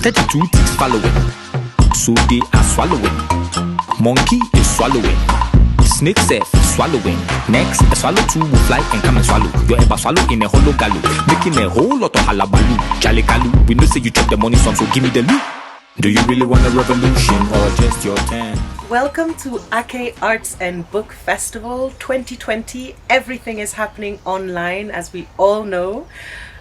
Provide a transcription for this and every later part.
32 ticks following, so they are swallowing. Monkey is swallowing. Snake self swallowing. Next, a swallow too will fly and come and swallow. You're ever swallow in a hollow gallow, making a whole lot of halabaloo. Jalikalu, we know say you chop the money some, so give me the loot. Do you really want a revolution or just your turn? Welcome to Ake Arts and Book Festival 2020. Everything is happening online, as we all know.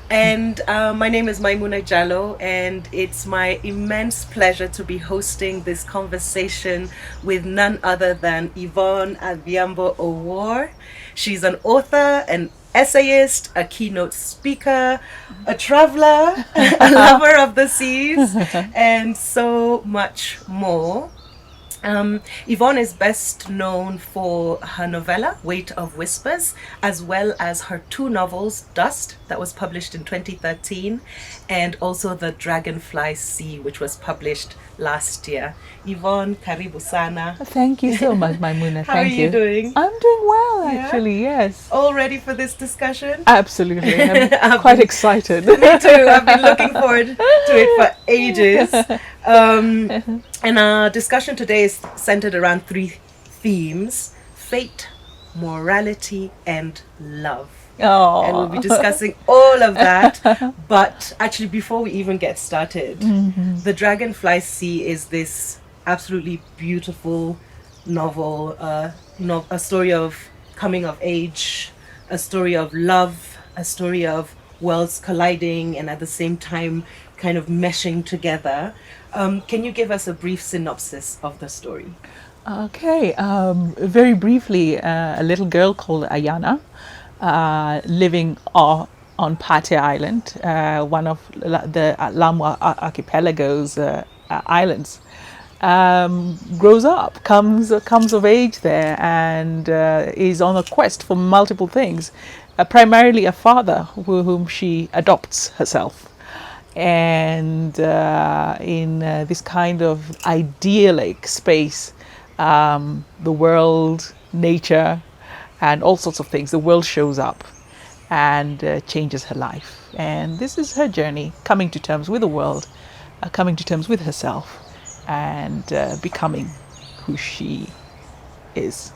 And my name is Maimouna Jallow, and it's my immense pleasure to be hosting this conversation with none other than Yvonne Owuor. She's an author, an essayist, a keynote speaker, a traveler, a lover of the seas, and so much more. Yvonne is best known for her novella, Weight of Whispers, as well as her two novels, Dust, that was published in 2013, and also The Dragonfly Sea, which was published last year. Yvonne, karibu sana. Thank you so much, Maimouna. How are you doing? I'm doing well, actually, yes. All ready for this discussion? Absolutely. I'm quite excited. Me too. I've been looking forward to it for ages. And our discussion today is centered around three themes: fate, morality, and love. Oh. And we'll be discussing all of that. But actually, before we even get started, The Dragonfly Sea is this absolutely beautiful novel, a story of coming of age, a story of love, a story of worlds colliding and at the same time kind of meshing together. Can you give us a brief synopsis of the story? Okay, very briefly, a little girl called Ayana, living on Pate Island, one of the Lamu archipelago's islands, grows up, comes of age there, and is on a quest for multiple things, primarily a father whom she adopts herself. And in this kind of idyllic space, the world, nature, and all sorts of things, the world shows up and changes her life. And this is her journey, coming to terms with the world, coming to terms with herself, and becoming who she is.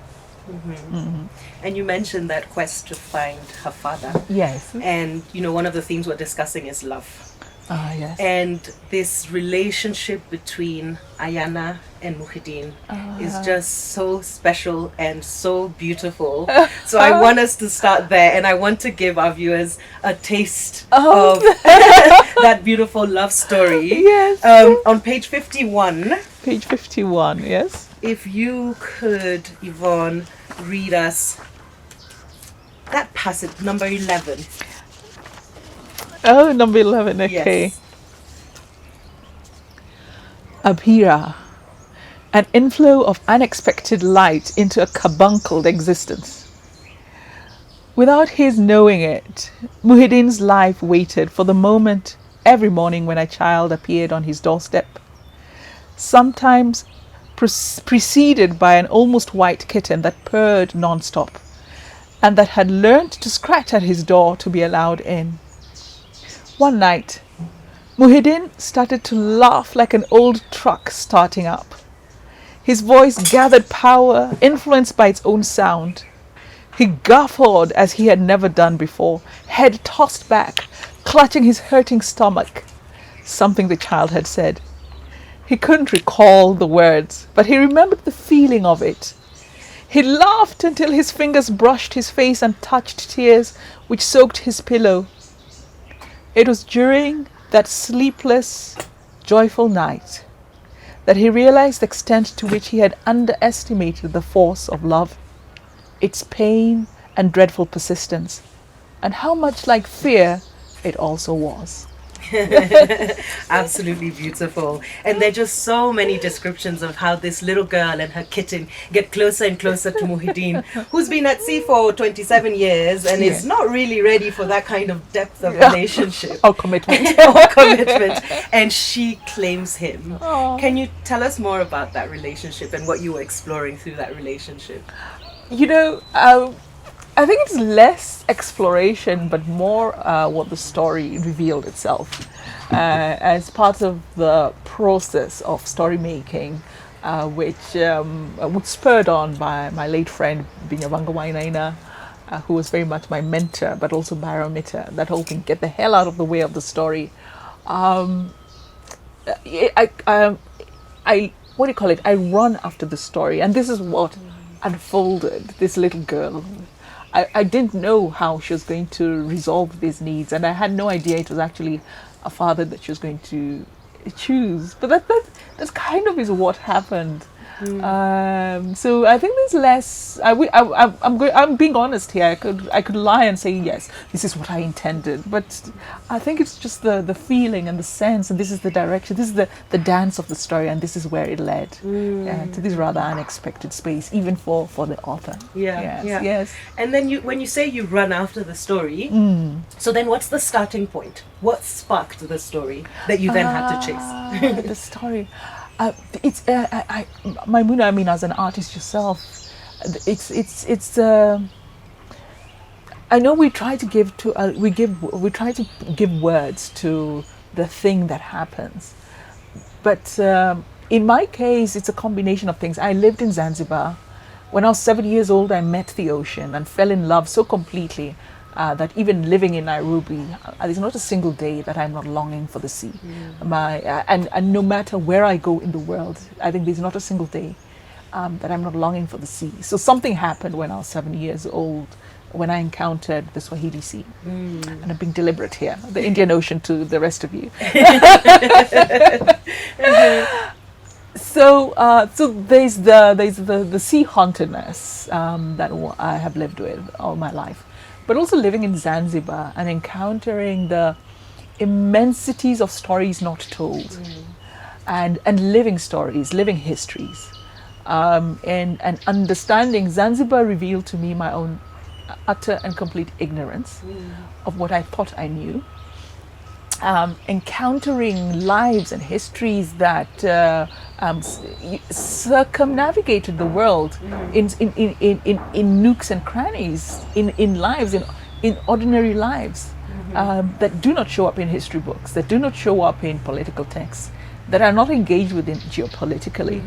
And you mentioned that quest to find her father. Yes. And, you know, one of the themes we're discussing is love. Yes. And this relationship between Ayana and Muhyiddin is just so special and so beautiful. So I want us to start there, and I want to give our viewers a taste of that beautiful love story. Yes. On page 51. Page 51, yes. If you could, Yvonne, read us that passage, number 11. Oh, number 11, okay. Yes. Abhira, an inflow of unexpected light into a carbuncled existence. Without his knowing it, Muhyiddin's life waited for the moment every morning when a child appeared on his doorstep, sometimes preceded by an almost white kitten that purred non-stop and that had learned to scratch at his door to be allowed in. One night, Muhyiddin started to laugh like an old truck starting up. His voice gathered power, influenced by its own sound. He guffawed as he had never done before, head tossed back, clutching his hurting stomach. Something the child had said. He couldn't recall the words, but he remembered the feeling of it. He laughed until his fingers brushed his face and touched tears which soaked his pillow. It was during that sleepless, joyful night that he realized the extent to which he had underestimated the force of love, its pain and dreadful persistence, and how much like fear it also was. Absolutely beautiful. And there are just so many descriptions of how this little girl and her kitten get closer and closer to Muhyiddin, who's been at sea for 27 years and is not really ready for that kind of depth of relationship. Or commitment. Or commitment. And she claims him. Aww. Can you tell us more about that relationship and what you were exploring through that relationship? You know, I think it's less exploration, but more what the story revealed itself as part of the process of story making, which was spurred on by my late friend Binyavanga Wainaina, who was very much my mentor, but also barometer. That whole thing, get the hell out of the way of the story. I what do you call it? I run after the story, and this is what unfolded. This little girl. I didn't know how she was going to resolve these needs, and I had no idea it was actually a father that she was going to choose. But that kind of is what happened. So I think there's less. I'm being honest here. I could lie and say yes, this is what I intended, but I think it's just the feeling and the sense, and this is the direction. This is the dance of the story, and this is where it led to this rather unexpected space, even for the author. Yes. And then when you say you run after the story, so then what's the starting point? What sparked the story that you then had to chase? The story. It's Maimouna. I mean, as an artist yourself, it's. I know we try to give words to the thing that happens, but in my case, it's a combination of things. I lived in Zanzibar. When I was 7 years old, I met the ocean and fell in love so completely that even living in Nairobi, there's not a single day that I'm not longing for the sea. And no matter where I go in the world, I think there's not a single day that I'm not longing for the sea. So something happened when I was 7 years old, when I encountered the Swahili Sea. And I'm being deliberate here, the Indian Ocean to the rest of you. So there's the sea hauntedness that I have lived with all my life. But also living in Zanzibar and encountering the immensities of stories not told, and living stories, living histories, and understanding. Zanzibar revealed to me my own utter and complete ignorance of what I thought I knew. Encountering lives and histories that circumnavigated the world in nooks and crannies, in lives, in ordinary lives that do not show up in history books, that do not show up in political texts, that are not engaged with geopolitically.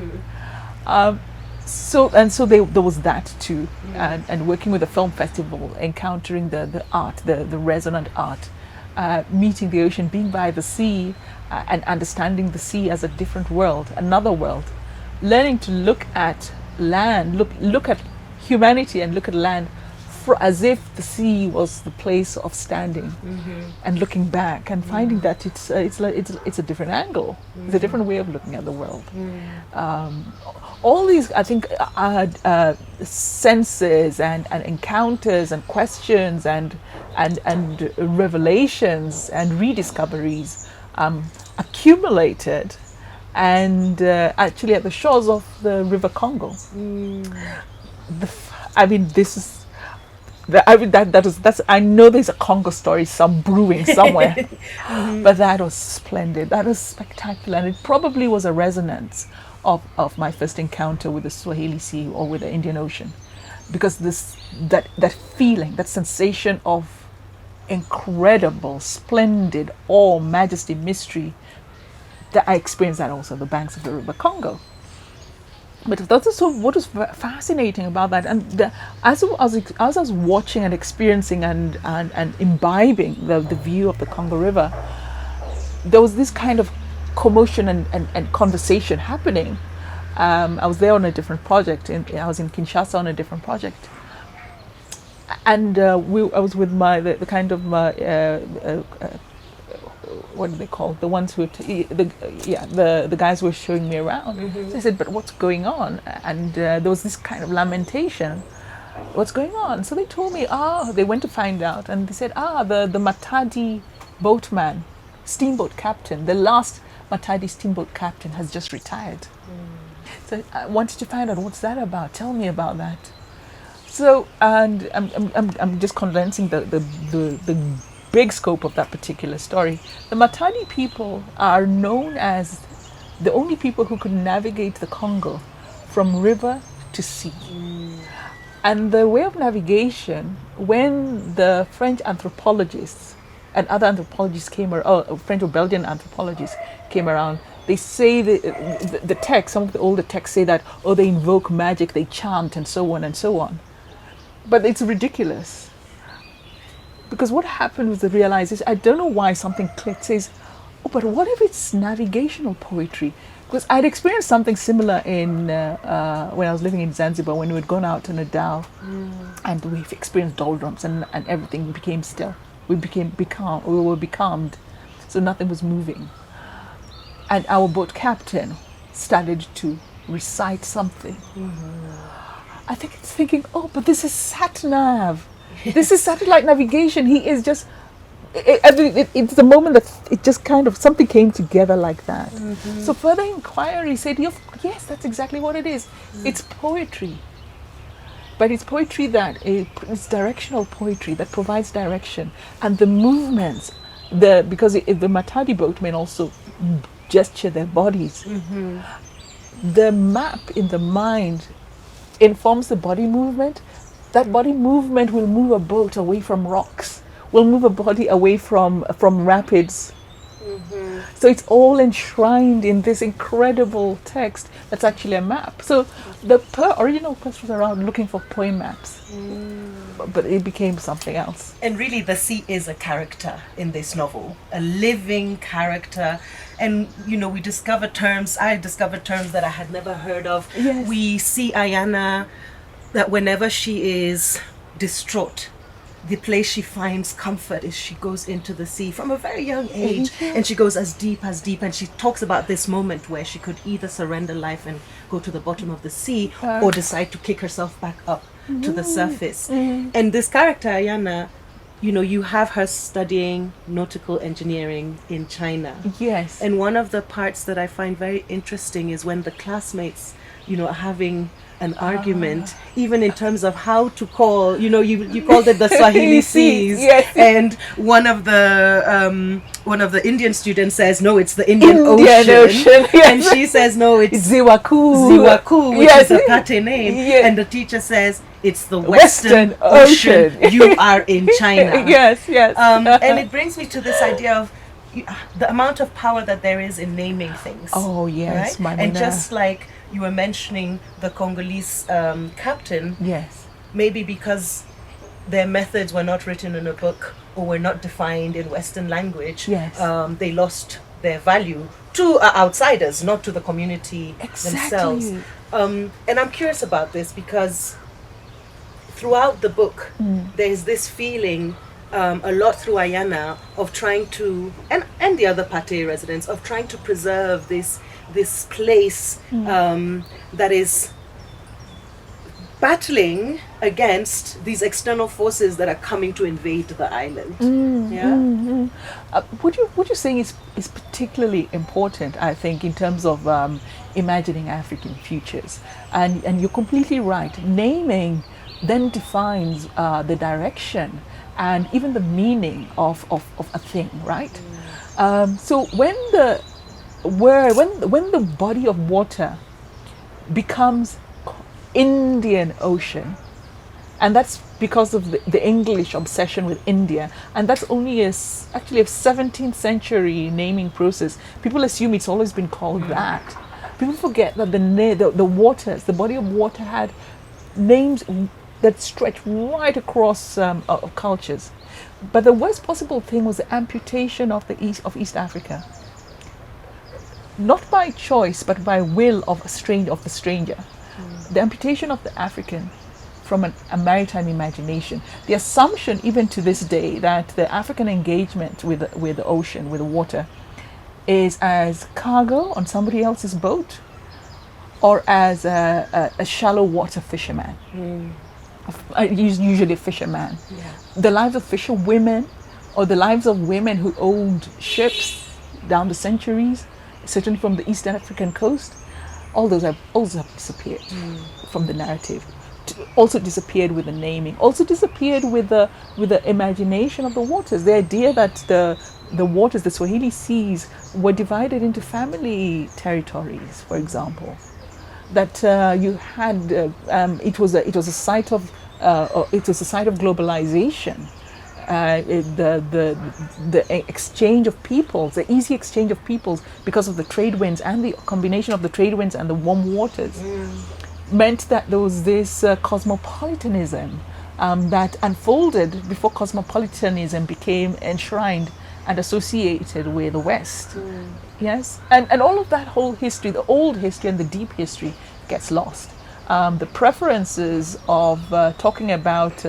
So there was that too, and working with the film festival, encountering the art, the resonant art. Meeting the ocean, being by the sea, and understanding the sea as a different world, another world. Learning to look at land, look at humanity, and look at land as if the sea was the place of standing, and looking back and finding that it's a different angle, it's a different way of looking at the world. All these, I think, senses and encounters and questions and revelations and rediscoveries accumulated, and actually at the shores of the River Congo. I know there's a Congo story brewing somewhere, but that was splendid. That was spectacular, and it probably was a resonance of my first encounter with the Swahili Sea or with the Indian Ocean, because that feeling, that sensation of incredible, splendid awe, majesty, mystery, that I experienced that also on the banks of the River Congo. But that's also what was fascinating about that. And as I was watching and experiencing and imbibing the view of the Congo River, there was this kind of commotion and conversation happening. I was there on a different project. I was in Kinshasa on a different project. And I was with the kind of what do they call the ones who the guys who were showing me around. So I said, but what's going on? And there was this kind of lamentation. What's going on? So they told me, they went to find out, and they said, the Matadi boatman, steamboat captain, the last Matadi steamboat captain has just retired. So I wanted to find out, what's that about? Tell me about that. So, and I'm just condensing the big scope of that particular story. The Matadi people are known as the only people who could navigate the Congo from river to sea. And the way of navigation, when the French anthropologists and other anthropologists came around, French or Belgian anthropologists came around, they say the text, some of the older texts say that, oh, they invoke magic, they chant, and so on and so on. But it's ridiculous. Because what happened was the realization, I don't know why something clicked, says, oh, but what if it's navigational poetry? Because I'd experienced something similar in when I was living in Zanzibar, when we had gone out in a dhow and we experienced doldrums and everything became still. We were becalmed, so nothing was moving. And our boat captain started to recite something. I think it's thinking, oh, but this is sat-nav. This is satellite navigation. He is just, it's the moment that it just kind of, something came together like that. So further inquiry said, yes, that's exactly what it is. It's poetry. But it's poetry it's directional poetry that provides direction. And the movements, because the Matadi boatmen also gesture their bodies. The map in the mind informs the body movement. That body movement will move a boat away from rocks, will move a body away from rapids. So it's all enshrined in this incredible text that's actually a map. So the original quest was around looking for poem maps, but it became something else. And really, the sea is a character in this novel, a living character. And, we discover terms, I discovered terms that I had never heard of. Yes. We see Ayana, that whenever she is distraught, the place she finds comfort is she goes into the sea from a very young age, and she goes as deep, and she talks about this moment where she could either surrender life and go to the bottom of the sea or decide to kick herself back up to the surface. And this character, Ayana, you have her studying nautical engineering in China. Yes. And one of the parts that I find very interesting is when the classmates, are having an argument, even in terms of how to call, you called it the Swahili seas, yes. And one of the Indian students says, no, it's the Indian Ocean. Yes. And she says, no, it's Ziwaku, which is a Pate name. Yes. And the teacher says, it's the Western Ocean. You are in China. Yes. And it brings me to this idea of the amount of power that there is in naming things. Oh, yes, right? And just like you were mentioning the Congolese captain, yes, maybe because their methods were not written in a book or were not defined in Western language, yes, they lost their value to outsiders, not to the community themselves. And I'm curious about this because throughout the book, there's this feeling, a lot through Ayana, of trying to, and the other Pate residents, of trying to preserve this place that is battling against these external forces that are coming to invade the island. What you're saying is particularly important, I think, in terms of imagining African futures, and you're completely right. Naming then defines the direction and even the meaning of a thing, right? So when the body of water becomes Indian Ocean, and that's because of the English obsession with India, and that's only actually a 17th century naming process. People assume it's always been called that. People forget that the waters, the body of water, had names that stretched right across cultures. But the worst possible thing was the amputation of East Africa. Not by choice, but by will of the stranger. The amputation of the African from a maritime imagination. The assumption, even to this day, that the African engagement with the ocean, with the water, is as cargo on somebody else's boat, or as a shallow water fisherman. Usually a fisherman. The lives of fisherwomen, or the lives of women who owned ships down the centuries, certainly from the East African coast, all those have disappeared from the narrative. Also disappeared with the naming. Also disappeared with the imagination of the waters. The idea that the waters, the Swahili seas, were divided into family territories, for example. that you had it was a site of globalization. The exchange of peoples, the easy exchange of peoples, because of the trade winds and the combination of the trade winds and the warm waters, meant that there was this cosmopolitanism that unfolded before cosmopolitanism became enshrined and associated with the West. Yes, and all of that whole history, the old history and the deep history, gets lost. The preferences of talking about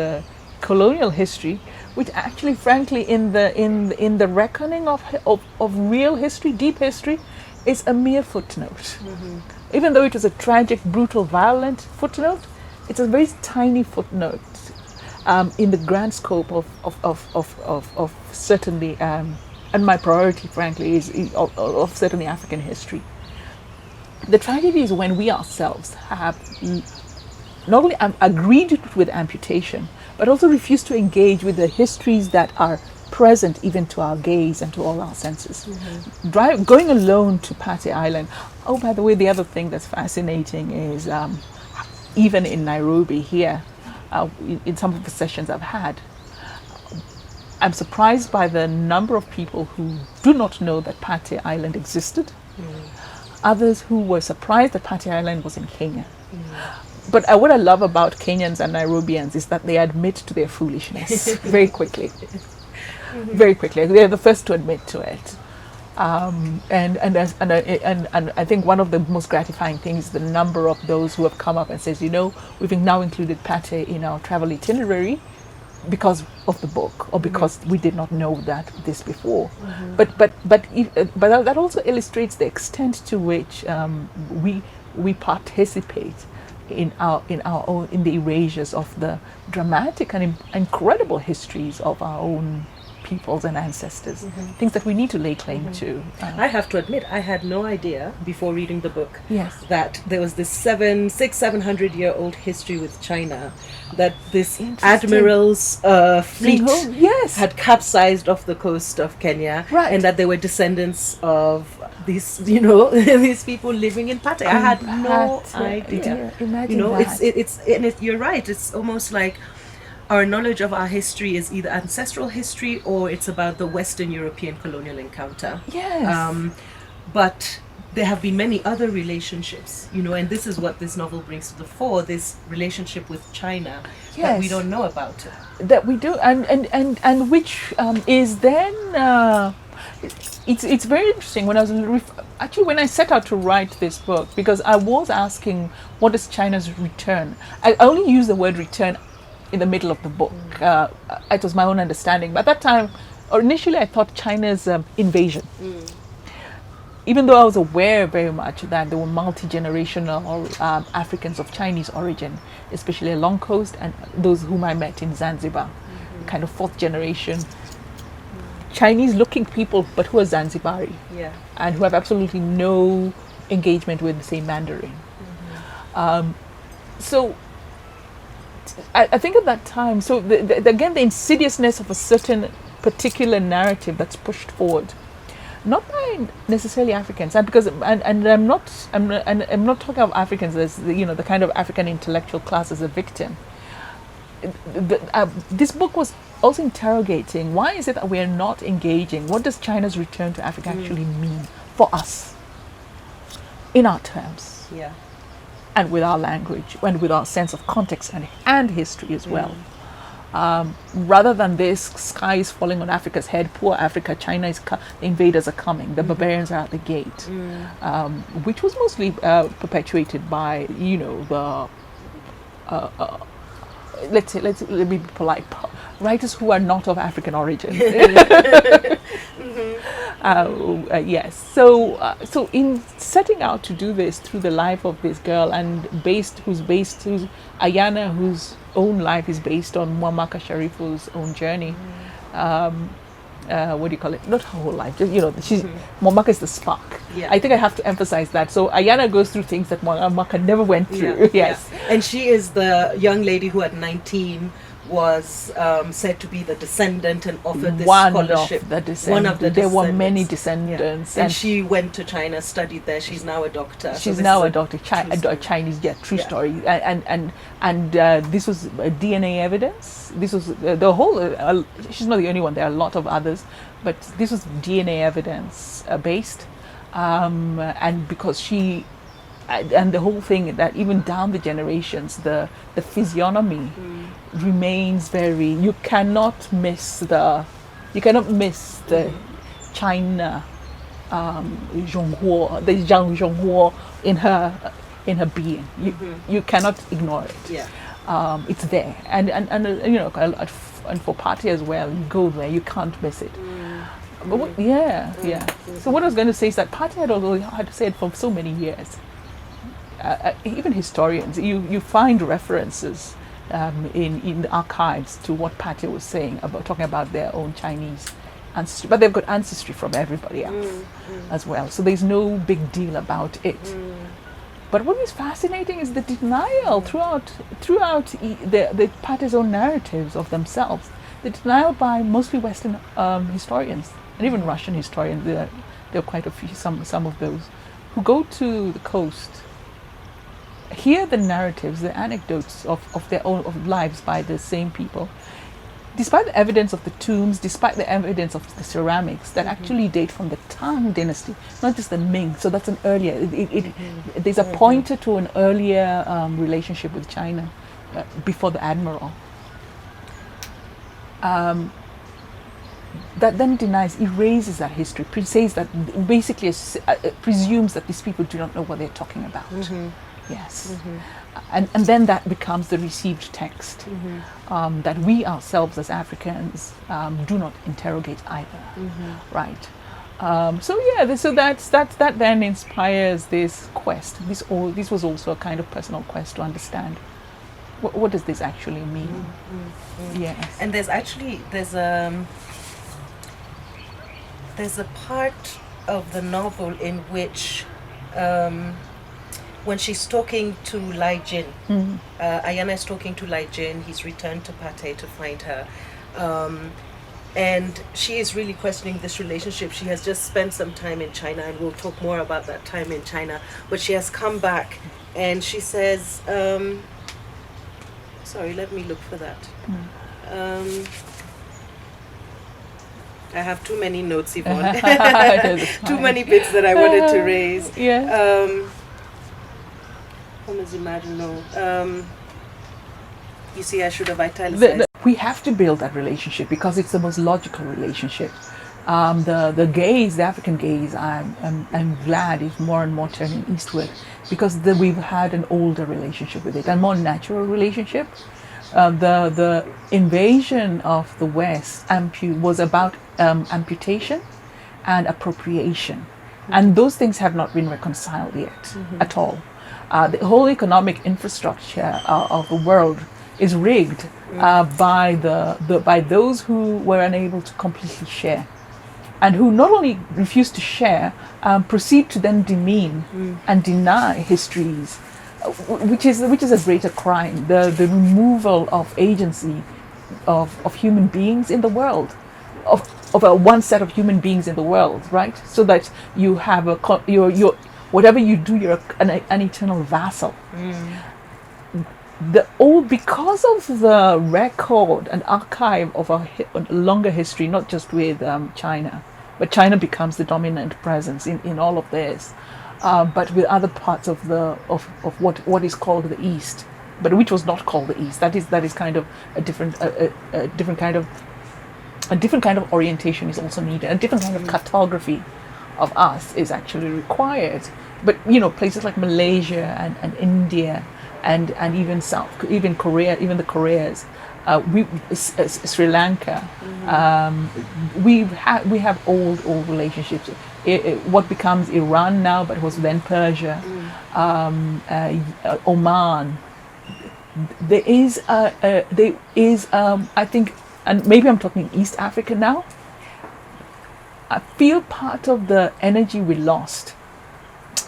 colonial history, which actually, frankly, in the reckoning of real history, deep history, is a mere footnote. Even though it was a tragic, brutal, violent footnote, it's a very tiny footnote in the grand scope of certainly, and my priority, frankly, is of certainly African history. The tragedy is when we ourselves have not only agreed with amputation, but also refused to engage with the histories that are present even to our gaze and to all our senses. Going alone to Pate Island. Oh, by the way, the other thing that's fascinating is even in Nairobi here, in some of the sessions I've had, I'm surprised by the number of people who do not know that Pate Island existed. Others who were surprised that Pate Island was in Kenya. But what I love about Kenyans and Nairobians is that they admit to their foolishness very quickly. Very quickly. They're the first to admit to it. And I think one of the most gratifying things is the number of those who have come up and says, we've now included Pate in our travel itinerary because of the book, or because we did not know this before. But that also illustrates the extent to which we participate in the erasures of the dramatic and incredible histories of our own peoples and ancestors, things that we need to lay claim to. I have to admit, I had no idea before reading the book that there was this 700-year-old history with China, that this admiral's fleet had capsized off the coast of Kenya, and that they were descendants of these, these people living in Pate. I had no idea. Imagine that. You're right. It's almost like our knowledge of our history is either ancestral history or it's about the Western European colonial encounter. Yes. But there have been many other relationships, and this is what this novel brings to the fore, this relationship with China that we don't know about. That we do, and which is then, it's very interesting. When I was when I set out to write this book, because I was asking, what is China's return? I only use the word return in the middle of the book. It was my own understanding. But at that time, initially I thought China's invasion. Even though I was aware very much that there were multi-generational Africans of Chinese origin, especially along coast, and those whom I met in Zanzibar, kind of fourth generation Chinese-looking people, but who are Zanzibari, and who have absolutely no engagement with, say, Mandarin. So I think at that time, so again, the insidiousness of a certain particular narrative that's pushed forward, not by necessarily Africans, and because I'm not talking of Africans as the kind of African intellectual class as a victim. This book was also interrogating, why is it that we are not engaging? What does China's return to Africa actually mean for us, in our terms, and with our language, and with our sense of context and history as well? Rather than this, sky is falling on Africa's head, poor Africa, China is the invaders are coming, the barbarians are at the gate, which was mostly perpetuated by the let me be polite, writers who are not of African origin. Yes. So in setting out to do this through the life of this girl, and who's Ayana, whose own life is based on Muammar Sharifu's own journey. What do you call it? Not her whole life. Just, Muammar is the spark. I think I have to emphasize that. So Ayana goes through things that Muammar never went through. Yes. And she is the young lady who at 19 was said to be the descendant and offered this One scholarship. of the descendants. One of the There were many descendants. Yeah. descendants. And she went to China, studied there. She's now a doctor. She's this now is a doctor, a Chinese, true Yeah. story. And this was DNA evidence. This was the whole. She's not the only one. There are a lot of others, but this was DNA evidence based, and because she. And the whole thing that even down the generations, the physiognomy remains very. You cannot miss the China Zhonghuo, the Zhang Zhonghuo in her being. You cannot ignore it. Yeah. It's there, and you know, and for party as well. You go there, you can't miss it. But yeah. So what I was going to say is that party had said for so many years. Even historians, you find references in the archives to what Patty was saying about talking about their own Chinese ancestry, but they've got ancestry from everybody else as well. So there's no big deal about it. But what is fascinating is the denial throughout the Patty's own narratives of themselves. The denial by mostly Western historians and even Russian historians. There are quite a few, some of those who go to the coast. Hear the narratives, the anecdotes of their own of lives by the same people, despite the evidence of the tombs, despite the evidence of the ceramics that actually date from the Tang dynasty, not just the Ming. So that's an earlier. There's a pointer to an earlier relationship with China before the admiral. That then erases that history, says that basically presumes that these people do not know what they're talking about. Yes. And then that becomes the received text that we ourselves as Africans do not interrogate either, right? So that then inspires this quest. This was also a kind of personal quest to understand what does this actually mean. Yes. And there's a part of the novel in which when she's talking to Lai Jin, Ayana is talking to Lai Jin, he's returned to Pate to find her. And she is really questioning this relationship. She has just spent some time in China, and we'll talk more about that time in China. But she has come back and she says, sorry, let me look for that. I have too many notes, Yvonne. Too many bits that I wanted to raise. You see, I should have italicized. We have to build that relationship because it's the most logical relationship. The gaze, the African gaze, I'm glad is more and more turning eastward because we've had an older relationship with it, a more natural relationship. The invasion of the West was about amputation and appropriation, and those things have not been reconciled yet at all. The whole economic infrastructure of the world is rigged by those who were unable to completely share, and who not only refuse to share, proceed to then demean and deny histories, which is a greater crime. The removal of agency of human beings in the world, of one set of human beings in the world, right? So that you have your whatever you do, you're an eternal vassal. Because of the record and archive of a longer history, not just with China, but China becomes the dominant presence in all of this, but with other parts of what is called the East, but which was not called the East. That is kind of a different kind of orientation is also needed. A different kind of cartography of us is actually required. But places like Malaysia and India and even Korea, even the Koreas, Sri Lanka, we have old relationships. What becomes Iran now, but was then Persia, Oman. There is I think, and maybe I'm talking East Africa now. I feel part of the energy we lost,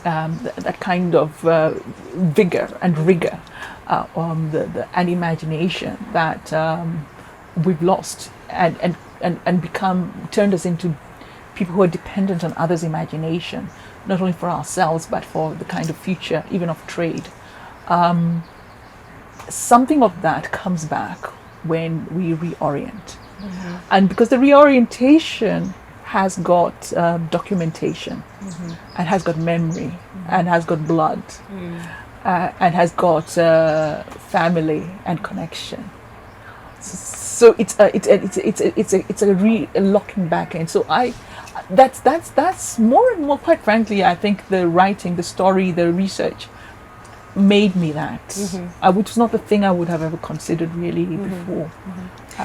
that kind of vigor and rigor, and imagination that we've lost and become turned us into people who are dependent on others' imagination, not only for ourselves but for the kind of future, even of trade. Something of that comes back when we reorient. And because the reorientation has got documentation, and has got memory, and has got blood, and has got family and connection. So it's a locking back in. So that's more and more, quite frankly, I think the writing, the story, the research made me that, which is not the thing I would have ever considered really before.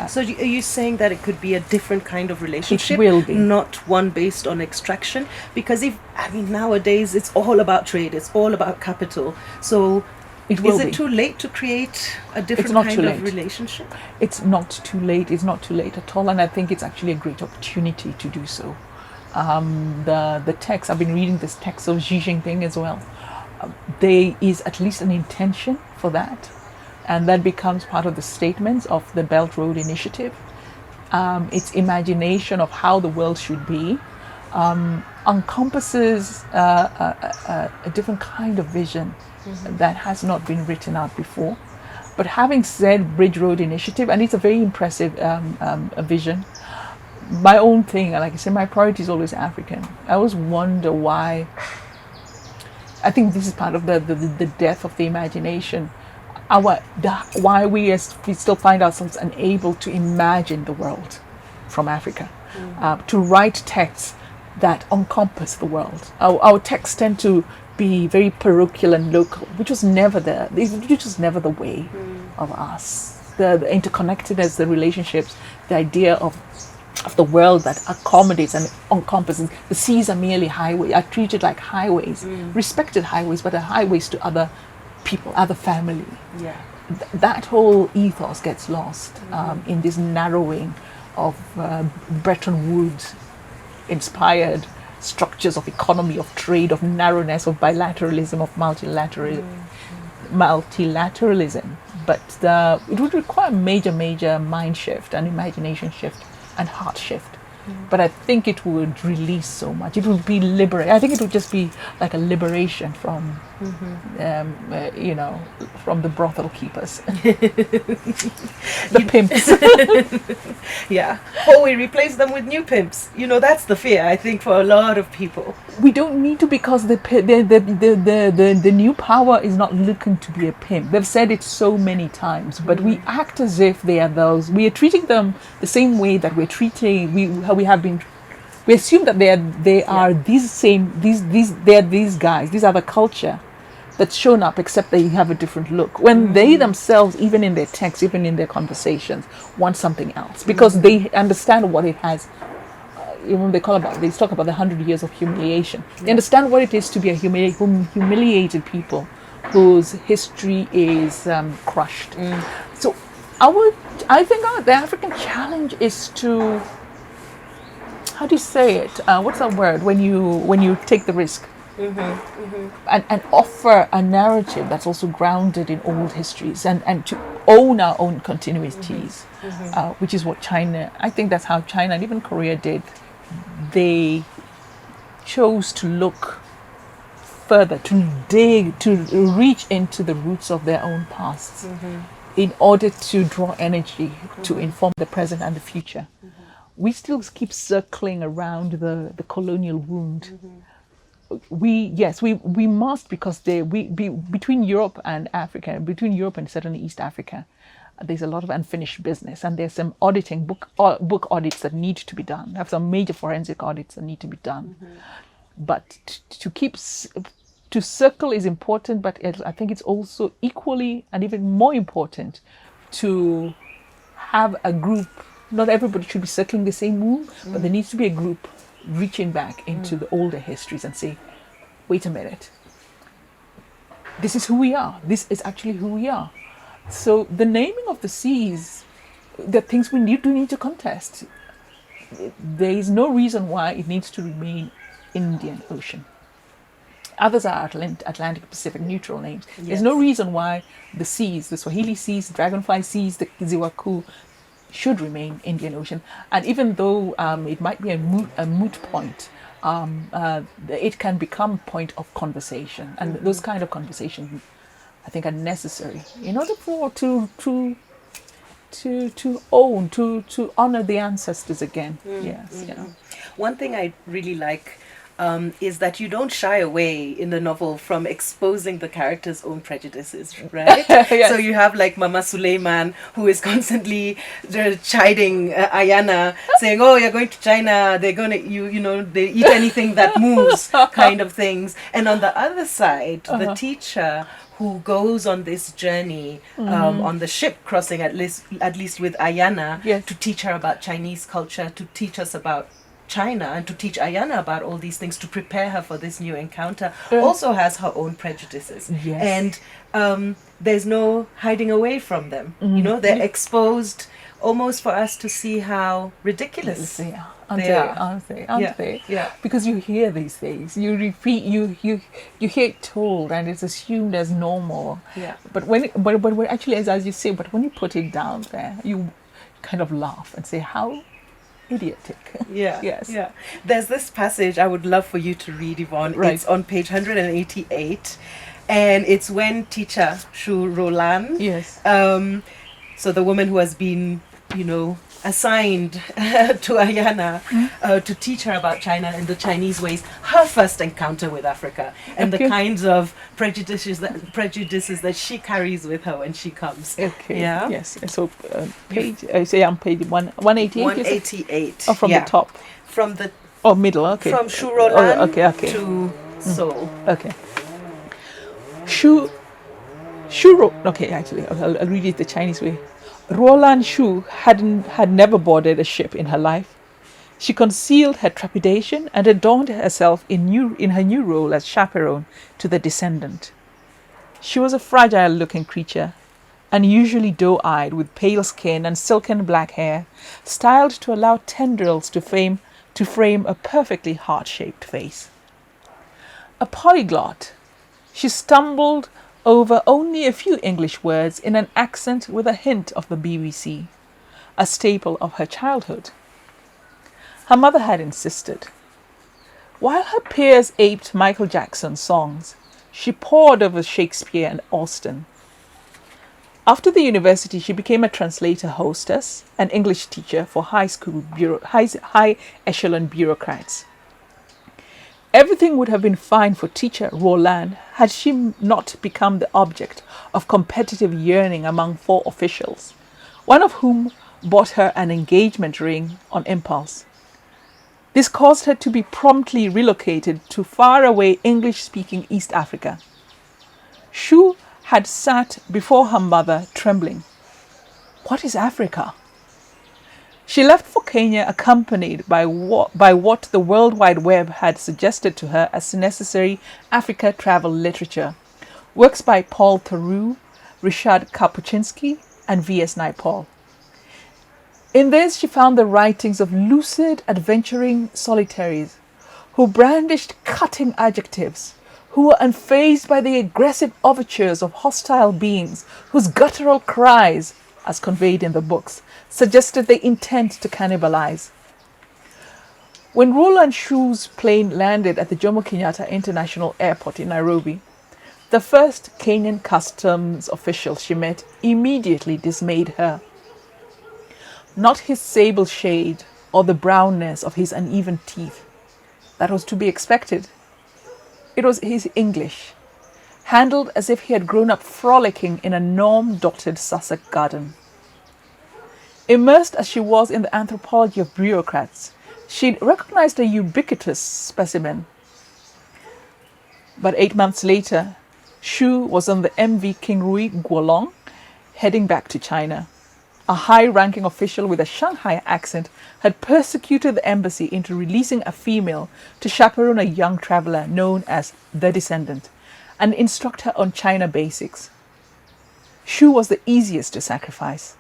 So are you saying that it could be a different kind of relationship? It will be. Not one based on extraction? Because nowadays it's all about trade, it's all about capital. So is it too late to create a different kind of relationship? It's not too late. It's not too late at all. And I think it's actually a great opportunity to do so. The text, I've been reading this text of Xi Jinping as well. There is at least an intention for that. And that becomes part of the statements of the Belt Road Initiative. Its imagination of how the world should be encompasses a different kind of vision that has not been written out before. But having said Bridge Road Initiative, and it's a very impressive a vision, my own thing, like I said, my priority is always African. I always wonder why. I think this is part of the death of the imagination. Why we still find ourselves unable to imagine the world from Africa, to write texts that encompass the world. Our texts tend to be very parochial and local, which was never the way of us. The interconnectedness, the relationships, the idea of the world that accommodates and encompasses. The seas are merely highways, are treated like highways, respected highways, but are highways to other people, other family. Yeah. That whole ethos gets lost in this narrowing of Bretton Woods inspired structures of economy, of trade, of narrowness, of bilateralism, of multilateralism. But it would require a major mind shift and imagination shift and heart shift. But I think it would release so much. It would be I think it would just be like a liberation from, from the brothel keepers, the pimps. Yeah. Or we replace them with new pimps. That's the fear, I think, for a lot of people. We don't need to, because the new power is not looking to be a pimp. They've said it so many times, but we act as if they are those. We are treating them the same way that we're treating. We assume that they are these guys. These are the culture that's shown up, except they have a different look. When they themselves, even in their texts, even in their conversations, want something else, because they understand what it has. They talk about the 100 years of humiliation. They understand what it is to be a humiliated people whose history is crushed. So I think the African challenge is to, how do you say it? What's that word? When you take the risk and offer a narrative that's also grounded in old histories and to own our own continuities, which is what China. I think that's how China and even Korea did. They chose to look further, to dig, to reach into the roots of their own pasts in order to draw energy to inform the present and the future. We still keep circling around the colonial wound. We must, because between Europe and Africa, between Europe and certainly East Africa, there's a lot of unfinished business, and there's some auditing, book audits that need to be done. Have some major forensic audits that need to be done. But to circle is important, but I think it's also equally and even more important to have a group. Not everybody should be circling the same wound, but there needs to be a group reaching back into the older histories and say, wait a minute, this is who we are. This is actually who we are. So the naming of the seas, the things we need to contest. There is no reason why it needs to remain Indian Ocean. Others are Atlantic Pacific neutral names. There's no reason why the seas, the Swahili seas, Dragonfly seas, the Ziwaku, should remain Indian Ocean. And even though it might be a moot point, it can become point of conversation, and those kind of conversations, I think, are necessary in order for to honor the ancestors again. Yes, you know. One thing I really like is that you don't shy away in the novel from exposing the character's own prejudices, right? Yes. So you have like Mama Suleiman, who is constantly chiding Ayana, saying, "Oh, you're going to China. They're gonna they eat anything that moves," kind of things. And on the other side, the teacher who goes on this journey on the ship, crossing at least with Ayana, Yes. to teach her about Chinese culture, to teach us about China, and to teach Ayana about all these things, to prepare her for this new encounter, also has her own prejudices. Yes. And there's no hiding away from them. You know, they're exposed almost for us to see how ridiculous They are, aren't they? Yeah. Because you hear these things, you repeat, you hear it told, and it's assumed as normal. Yeah. But when actually, as you say, but when you put it down there, you kind of laugh and say, how idiotic. Yeah. Yes. Yeah. There's this passage I would love for you to read, Yvonne. Right. It's on page 188, and it's when teacher Shu Roland, Yes. so the woman who has been, assigned to Ayana to teach her about China and the Chinese ways, her first encounter with Africa, and the kinds of prejudices that she carries with her when she comes. Okay. Yeah. Yes. So page. I say I'm page 188. 188. Oh, from the top. From the Middle. Okay. From Shu Roland okay. to Seoul. Okay. Okay, actually, I'll read it the Chinese way. Roland Shu had never boarded a ship in her life. She concealed her trepidation and adorned herself in her new role as chaperone to the descendant. She was a fragile-looking creature, unusually doe-eyed, with pale skin and silken black hair, styled to allow tendrils to frame a perfectly heart-shaped face. A polyglot, she stumbled over only a few English words in an accent with a hint of the BBC, a staple of her childhood. Her mother had insisted. While her peers aped Michael Jackson's songs, she pored over Shakespeare and Austen. After the university, she became a translator hostess and English teacher for high echelon bureaucrats. Everything would have been fine for teacher Roland had she not become the object of competitive yearning among 4 officials, one of whom bought her an engagement ring on impulse. This caused her to be promptly relocated to faraway English-speaking East Africa. Shu had sat before her mother, trembling. What is Africa? She left for Kenya accompanied by what the World Wide Web had suggested to her as necessary Africa travel literature, works by Paul Theroux, Ryszard Kapuscinski, and V.S. Naipaul. In this she found the writings of lucid, adventuring solitaries who brandished cutting adjectives, who were unfazed by the aggressive overtures of hostile beings whose guttural cries, as conveyed in the books, suggested the intent to cannibalize. When Roland Shu's plane landed at the Jomo Kenyatta International Airport in Nairobi, the first Kenyan customs official she met immediately dismayed her. Not his sable shade or the brownness of his uneven teeth. That was to be expected. It was his English, handled as if he had grown up frolicking in a norm-dotted Sussex garden. Immersed as she was in the anthropology of bureaucrats, she'd recognized a ubiquitous specimen. But 8 months later, Shu was on the MV King Rui Guolong, heading back to China. A high-ranking official with a Shanghai accent had persecuted the embassy into releasing a female to chaperone a young traveler known as the Descendant and instruct her on China basics. Shu was the easiest to sacrifice.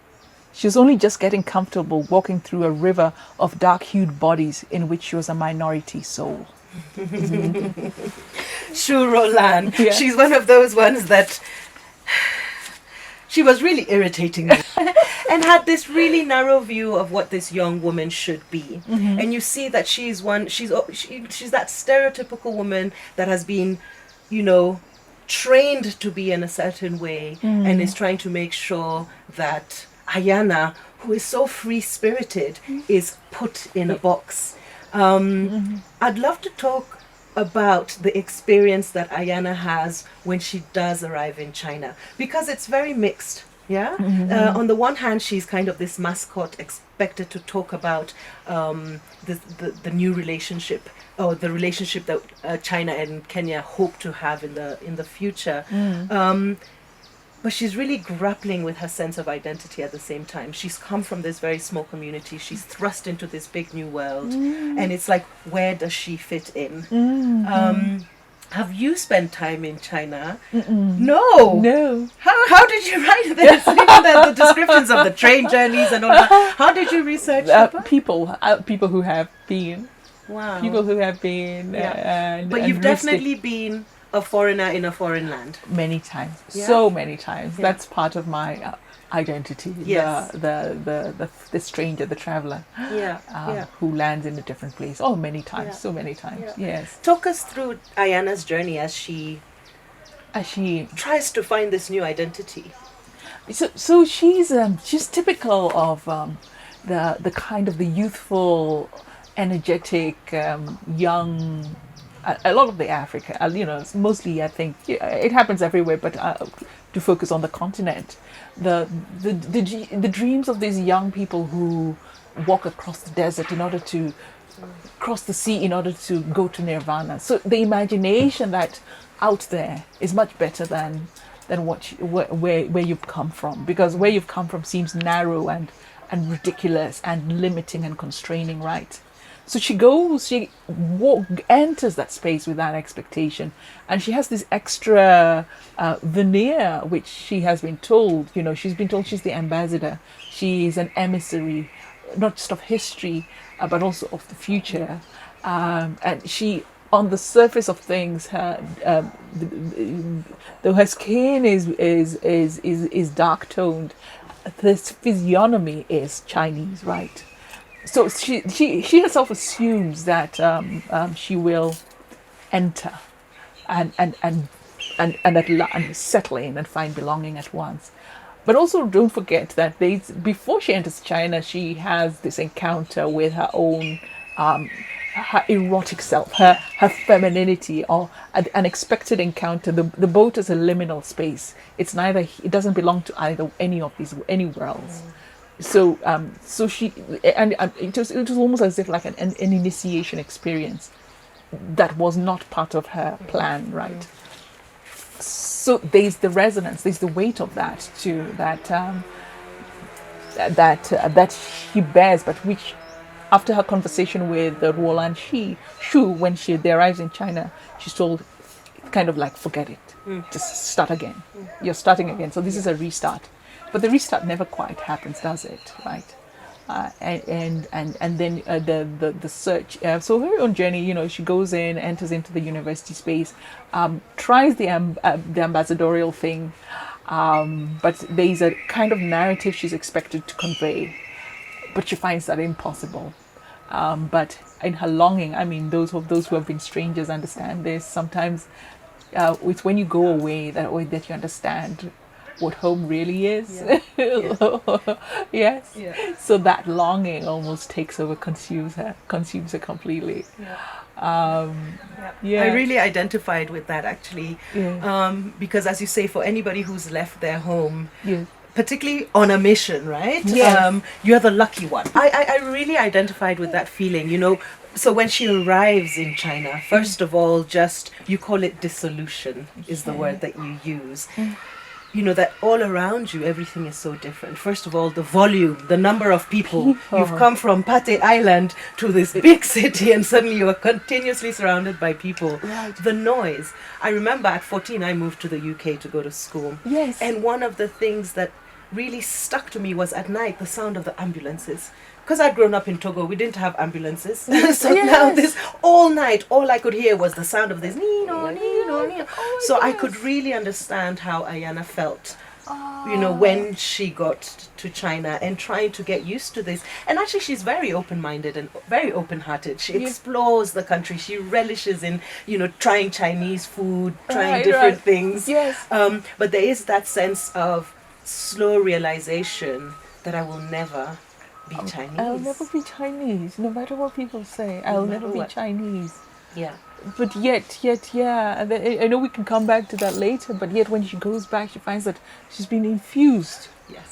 She was only just getting comfortable walking through a river of dark-hued bodies in which she was a minority soul. Shu Roland. Yeah. She's one of those ones that she was really irritating me and had this really narrow view of what this young woman should be. And you see that she's that stereotypical woman that has been, trained to be in a certain way and is trying to make sure that Ayana, who is so free-spirited, is put in a box. I'd love to talk about the experience that Ayana has when she does arrive in China, because it's very mixed. Yeah. On the one hand, she's kind of this mascot expected to talk about the new relationship, or the relationship that China and Kenya hope to have in the future. But she's really grappling with her sense of identity at the same time. She's come from this very small community. She's thrust into this big new world. And it's like, where does she fit in? Have you spent time in China? No. No. How did you write this? Even the descriptions of the train journeys and all that. How did you research it? People who have been. Wow. People who have been. But you've definitely been a foreigner in a foreign land. Many times. Yeah. So many times. Yeah. That's part of my identity. Yes. The stranger, the traveler. Who lands in a different place. Oh, many times. Yeah. So many times. Yeah. Yes. Talk us through Ayana's journey as she tries to find this new identity. So she's typical of the kind of the youthful, energetic, young. A lot of the Africa, mostly I think it happens everywhere, but to focus on the continent, the dreams of these young people who walk across the desert in order to cross the sea in order to go to nirvana. So the imagination that out there is much better than where you've come from, because where you've come from seems narrow and ridiculous and limiting and constraining, right? So she enters that space with that expectation, and she has this extra veneer, which she has been told, she's been told she's the ambassador. She's an emissary, not just of history, but also of the future. And she, on the surface of things, though her skin is dark toned, this physiognomy is Chinese, right? So she herself assumes that she will enter and settle in and find belonging at once. But also don't forget that before she enters China, she has this encounter with her own her erotic self, her femininity, or an unexpected encounter. The boat is a liminal space. It doesn't belong to anywhere else. So she and it was almost as if like an initiation experience that was not part of her plan, right? So there's the resonance, there's the weight of that too, that she bears, but which after her conversation with Roland Shu, when she arrives in China, she's told kind of like, forget it, just start again. You're starting again. So this is a restart. But the restart never quite happens, does it? Right? And then the search. So her own journey, she goes in, enters into the university space, tries the ambassadorial thing, but there's a kind of narrative she's expected to convey, but she finds that impossible. But in her longing, I mean, those who have been strangers understand this. Sometimes it's when you go away that you understand what home really is. Yes. Yeah. So that longing almost takes over, consumes her completely. I really identified with that actually, because as you say, for anybody who's left their home, particularly on a mission, right? Yes. You're the lucky one. I really identified with that feeling, So when she arrives in China, first of all, you call it dissolution is the word that you use. That all around you, everything is so different. First of all, the volume, the number of people. You've come from Pate Island to this big city and suddenly you are continuously surrounded by people. Right. The noise. I remember at 14, I moved to the UK to go to school. Yes. And one of the things that really stuck to me was at night the sound of the ambulances. Because I'd grown up in Togo, we didn't have ambulances. So now this all night, all I could hear was the sound of this nino, nino, nino. So I could really understand how Ayana felt, when she got to China and trying to get used to this. And actually, she's very open-minded and very open-hearted. She explores the country. She relishes in, trying Chinese food, trying different things. Yes. But there is that sense of slow realization that I will never be Chinese. I'll never be Chinese, no matter what people say. I'll never be Chinese. Yeah. But yet, yeah. And I know we can come back to that later. But yet, when she goes back, she finds that she's been infused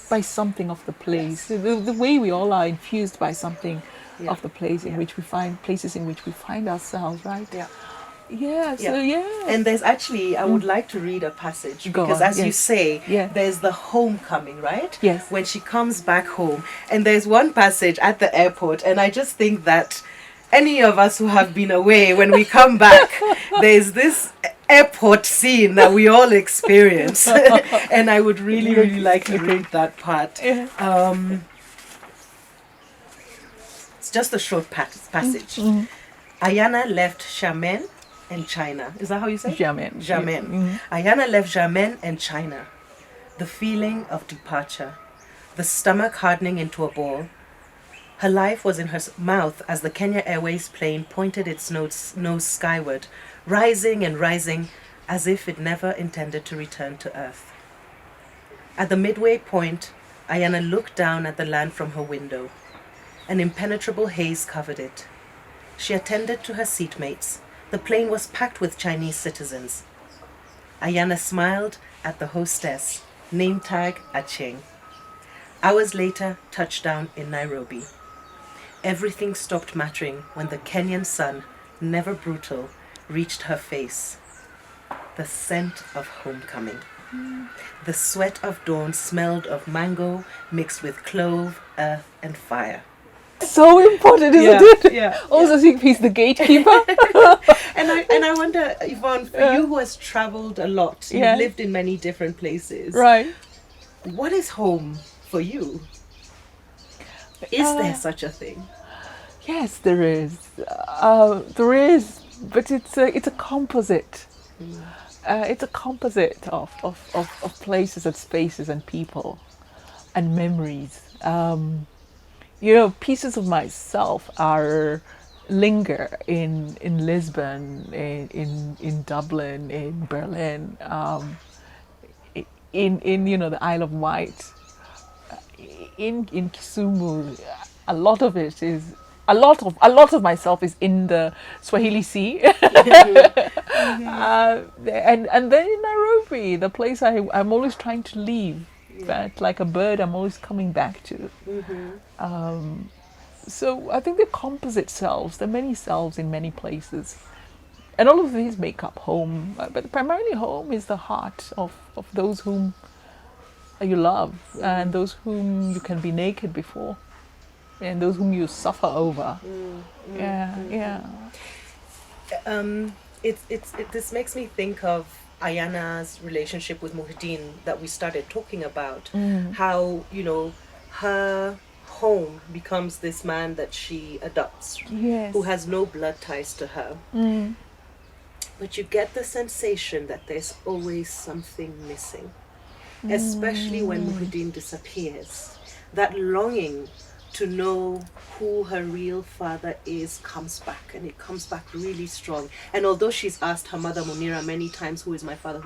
by something of the place. The way we all are infused by something of the place in which we find places in which we find ourselves, right? Yeah. Yeah. So yeah. And there's actually, I would like to read a passage Go because, on, as you say, there's the homecoming, right? Yes. When she comes back home, and there's one passage at the airport, and I just think that any of us who have been away, when we come back, there's this airport scene that we all experience. And I would really, really like to read that part. It's just a short passage. Ayana left Xiamen and China. Is that how you say it? Xiamen. Ayana left Xiamen and China. The feeling of departure. The stomach hardening into a ball. Her life was in her mouth as the Kenya Airways plane pointed its nose skyward, rising and rising as if it never intended to return to Earth. At the midway point, Ayana looked down at the land from her window. An impenetrable haze covered it. She attended to her seatmates. The plane was packed with Chinese citizens. Ayana smiled at the hostess, name tag Acheng. Hours later, touchdown in Nairobi. Everything stopped mattering when the Kenyan sun, never brutal, reached her face. The scent of homecoming. The sweat of dawn smelled of mango mixed with clove, earth, and fire. So important, isn't it? Yeah. Also, think he's the gatekeeper. And I wonder, Yvonne, for you who has traveled a lot, you've lived in many different places. Right. What is home for you? Is there such a thing? Yes, there is. There is, but it's a composite. It's a composite of places and spaces and people and memories. Pieces of myself linger in Lisbon, in Dublin, in Berlin, in the Isle of Wight, in Kisumu. A lot of myself is in the Swahili Sea, and then in Nairobi, the place I'm always trying to leave. But like a bird, I'm always coming back to. So I think they're composite selves. There are many selves in many places. And all of these make up home. But primarily home is the heart of those whom you love and those whom you can be naked before and those whom you suffer over. This makes me think of Ayana's relationship with Muhyiddin that we started talking about. How, her home becomes this man that she adopts, who has no blood ties to her. But you get the sensation that there's always something missing, especially when Muhyiddin disappears. That longing to know who her real father is comes back, and it comes back really strong. And although she's asked her mother Munira many times, who is my father,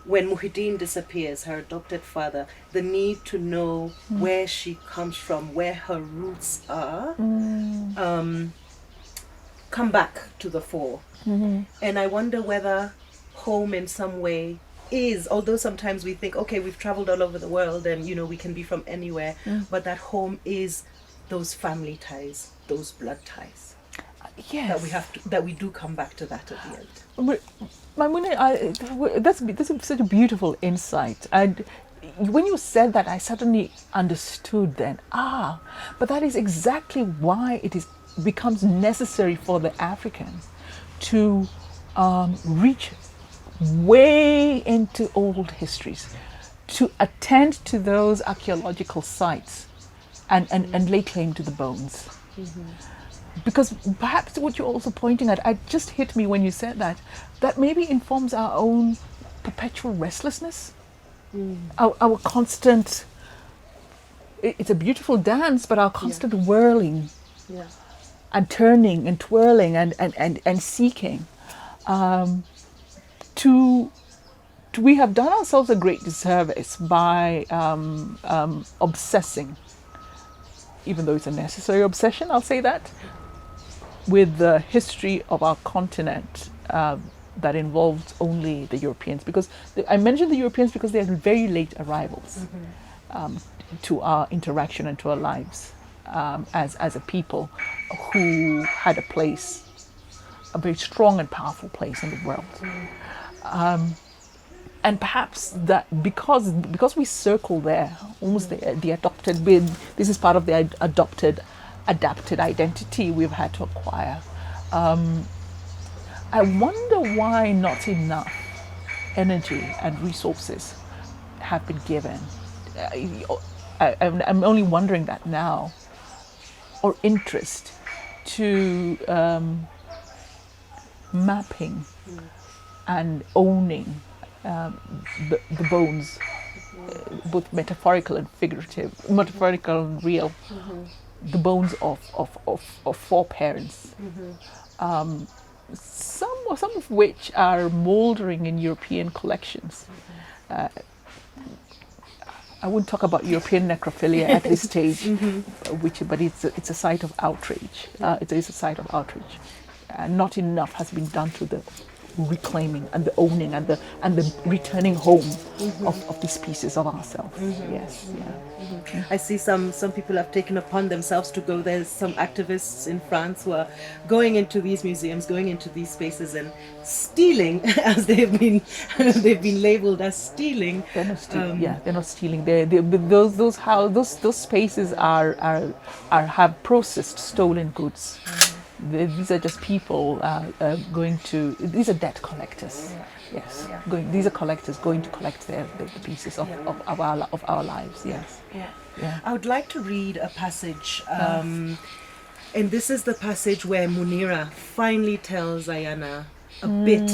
when Muhyiddin disappears, her adopted father, the need to know where she comes from, where her roots are, come back to the fore. And I wonder whether home in some way is, although sometimes we think, okay, we've traveled all over the world and we can be from anywhere, but that home is those family ties, those blood ties. That we do come back to that at the end. Maimouna, that's such a beautiful insight. And when you said that, I suddenly understood then. But that is exactly why it becomes necessary for the Africans to reach way into old histories, to attend to those archaeological sites and lay claim to the bones. Because perhaps what you're also pointing at, it just hit me when you said that maybe informs our own perpetual restlessness, our constant, it's a beautiful dance, but our constant whirling and turning and twirling and seeking. We have done ourselves a great disservice by obsessing, even though it's a necessary obsession, I'll say that, with the history of our continent that involves only the Europeans. Because I mentioned the Europeans because they are very late arrivals to our interaction and to our lives as a people who had a place, a very strong and powerful place in the world. And perhaps that because we circle there, almost the adopted, this is part of the adapted identity we've had to acquire. I wonder why not enough energy and resources have been given. I'm only wondering that now, or interest to mapping and owning the bones, both metaphorical and figurative, metaphorical and real, the bones of foreparents, some of which are mouldering in European collections. I wouldn't talk about European necrophilia at this stage, but it's a site of outrage. It is a site of outrage. Not enough has been done to the reclaiming and the owning and the returning home of these pieces of ourselves. Yes, yeah. I see some people have taken upon themselves to go. There's some activists in France who are going into these museums, going into these spaces and stealing, as they've been labeled as stealing. They're not stealing. They're not stealing. Those spaces have processed stolen goods. These are just people going to. These are debt collectors. Yes, these are collectors going to collect the pieces of our lives. Yes. Yeah. I would like to read a passage, and this is the passage where Munira finally tells Ayana a bit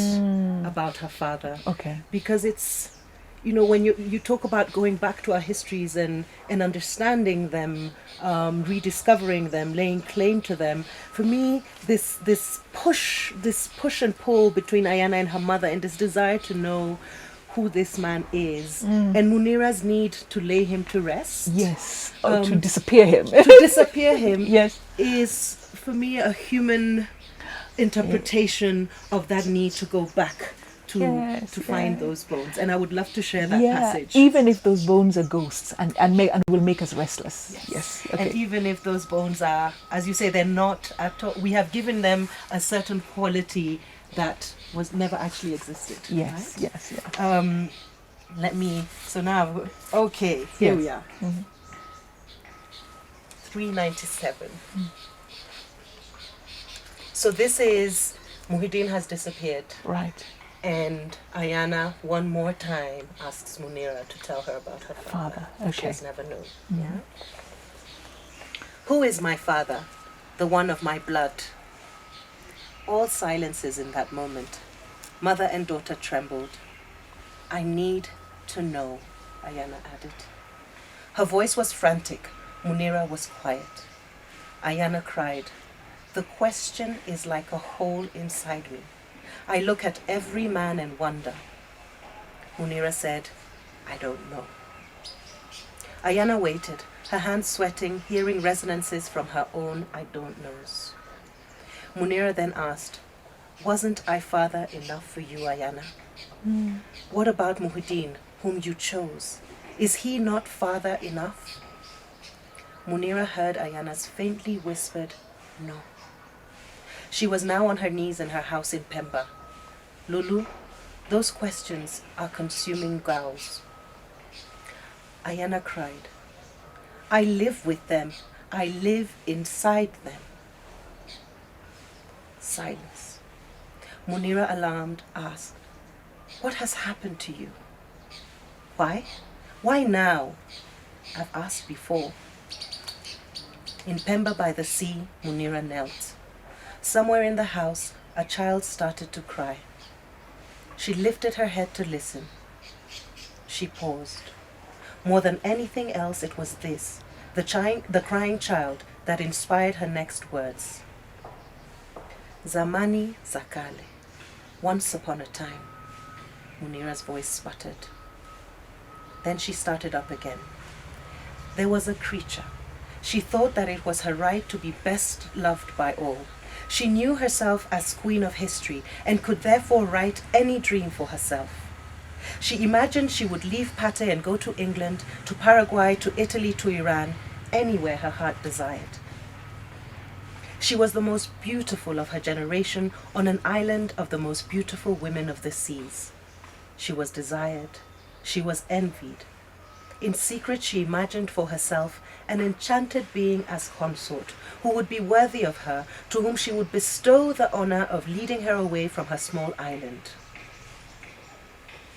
about her father. Okay. Because it's, when you talk about going back to our histories and understanding them, rediscovering them, laying claim to them, for me, this push and pull between Ayana and her mother, and this desire to know who this man is, and Munira's need to lay him to rest. Yes, to disappear him. Yes, is for me a human interpretation of that need to go back to find those bones. And I would love to share that passage. Even if those bones are ghosts and will make us restless. Yes. Okay. And even if those bones are, as you say, they're not at all, we have given them a certain quality that was never actually existed. Yes, right? yes. So now, okay, here we are. 397. So this is, Muhyiddin has disappeared. Right. And Ayana, one more time, asks Munira to tell her about her father. Okay. She has never known. Yeah? Who is my father? The one of my blood. All silences in that moment. Mother and daughter trembled. I need to know, Ayana added. Her voice was frantic. Munira was quiet. Ayana cried. The question is like a hole inside me. I look at every man and wonder. Munira said, I don't know. Ayana waited, her hands sweating, hearing resonances from her own I don't knows. Munira then asked, wasn't I father enough for you, Ayana? What about Muhyiddin, whom you chose? Is he not father enough? Munira heard Ayana's faintly whispered, no. She was now on her knees in her house in Pemba. Lulu, those questions are consuming gauze. Ayana cried. I live with them. I live inside them. Silence. Munira, alarmed, asked, what has happened to you? Why? Why now? I've asked before. In Pemba by the sea, Munira knelt. Somewhere in the house, a child started to cry. She lifted her head to listen. She paused. More than anything else, it was this, the crying child, that inspired her next words. Zamani Zakale. Once upon a time. Munira's voice sputtered. Then she started up again. There was a creature. She thought that it was her right to be best loved by all. She knew herself as queen of history and could therefore write any dream for herself. She imagined she would leave Pate and go to England, to Paraguay, to Italy, to Iran, anywhere her heart desired. She was the most beautiful of her generation on an island of the most beautiful women of the seas. She was desired. She was envied. In secret, she imagined for herself an enchanted being as consort, who would be worthy of her, to whom she would bestow the honor of leading her away from her small island.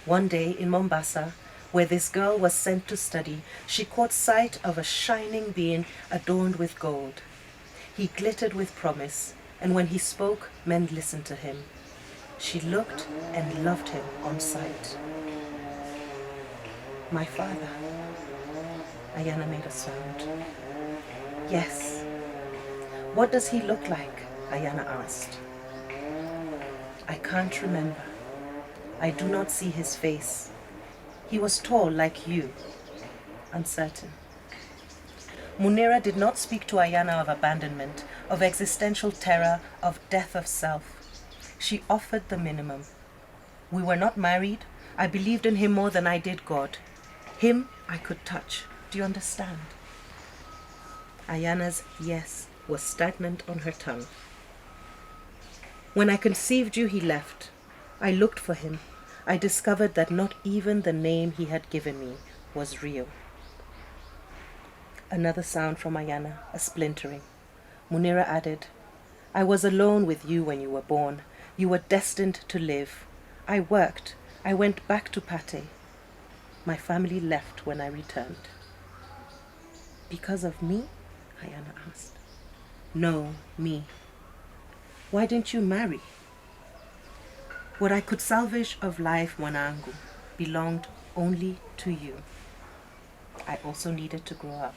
One day in Mombasa, where this girl was sent to study, she caught sight of a shining being adorned with gold. He glittered with promise, and when he spoke, men listened to him. She looked and loved him on sight. My father. Ayana made a sound. Yes. What does he look like? Ayana asked. I can't remember. I do not see his face. He was tall like you. Uncertain. Munira did not speak to Ayana of abandonment, of existential terror, of death of self. She offered the minimum. We were not married. I believed in him more than I did God. Him I could touch. Do you understand? Ayana's yes was stagnant on her tongue. When I conceived you, he left. I looked for him. I discovered that not even the name he had given me was real. Another sound from Ayana, a splintering. Munira added, I was alone with you when you were born. You were destined to live. I worked. I went back to Pate. My family left when I returned. Because of me? Ayana asked. No, me. Why didn't you marry? What I could salvage of life, Mwanangu, belonged only to you. I also needed to grow up.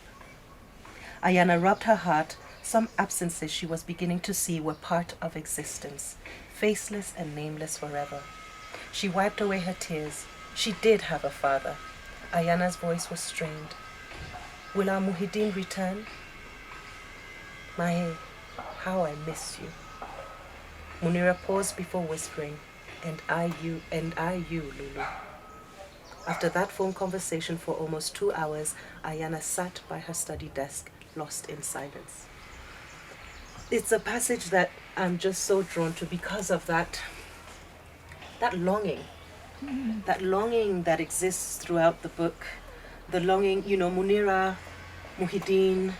Ayana rubbed her heart. Some absences she was beginning to see were part of existence, faceless and nameless forever. She wiped away her tears. She did have a father. Ayana's voice was strained. Will our Muhyiddin return? Mahe, how I miss you. Munira paused before whispering, and I you, Lulu. After that phone conversation for almost 2 hours, Ayana sat by her study desk, lost in silence. It's a passage that I'm just so drawn to because of that longing. That longing that exists throughout the book. The longing, Munira, Muhyiddin,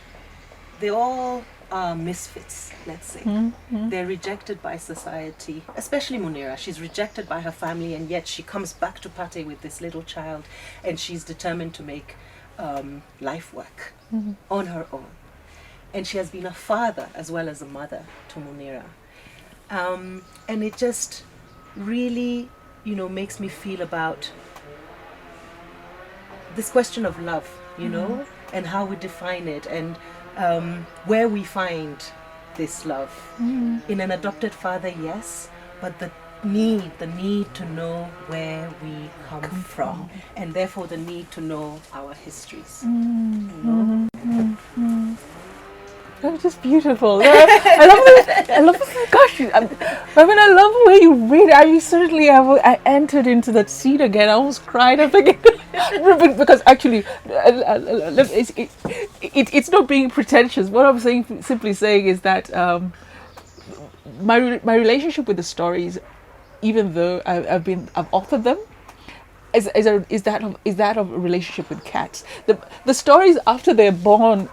they all are misfits, let's say. Mm-hmm. They're rejected by society, especially Munira. She's rejected by her family, and yet she comes back to Pate with this little child, and she's determined to make life work on her own. And she has been a father as well as a mother to Munira. And it just really, makes me feel about this question of love, and how we define it, and where we find this love. In an adopted father, yes, but the need to know where we come from, and therefore the need to know our histories. That's just beautiful. I love it. Gosh, I love the way you read. I entered into that scene again. I almost cried up again. Because actually, it's not being pretentious. What I'm simply saying is that my relationship with the stories, even though I've authored them, is that of a relationship with cats. The stories after they're born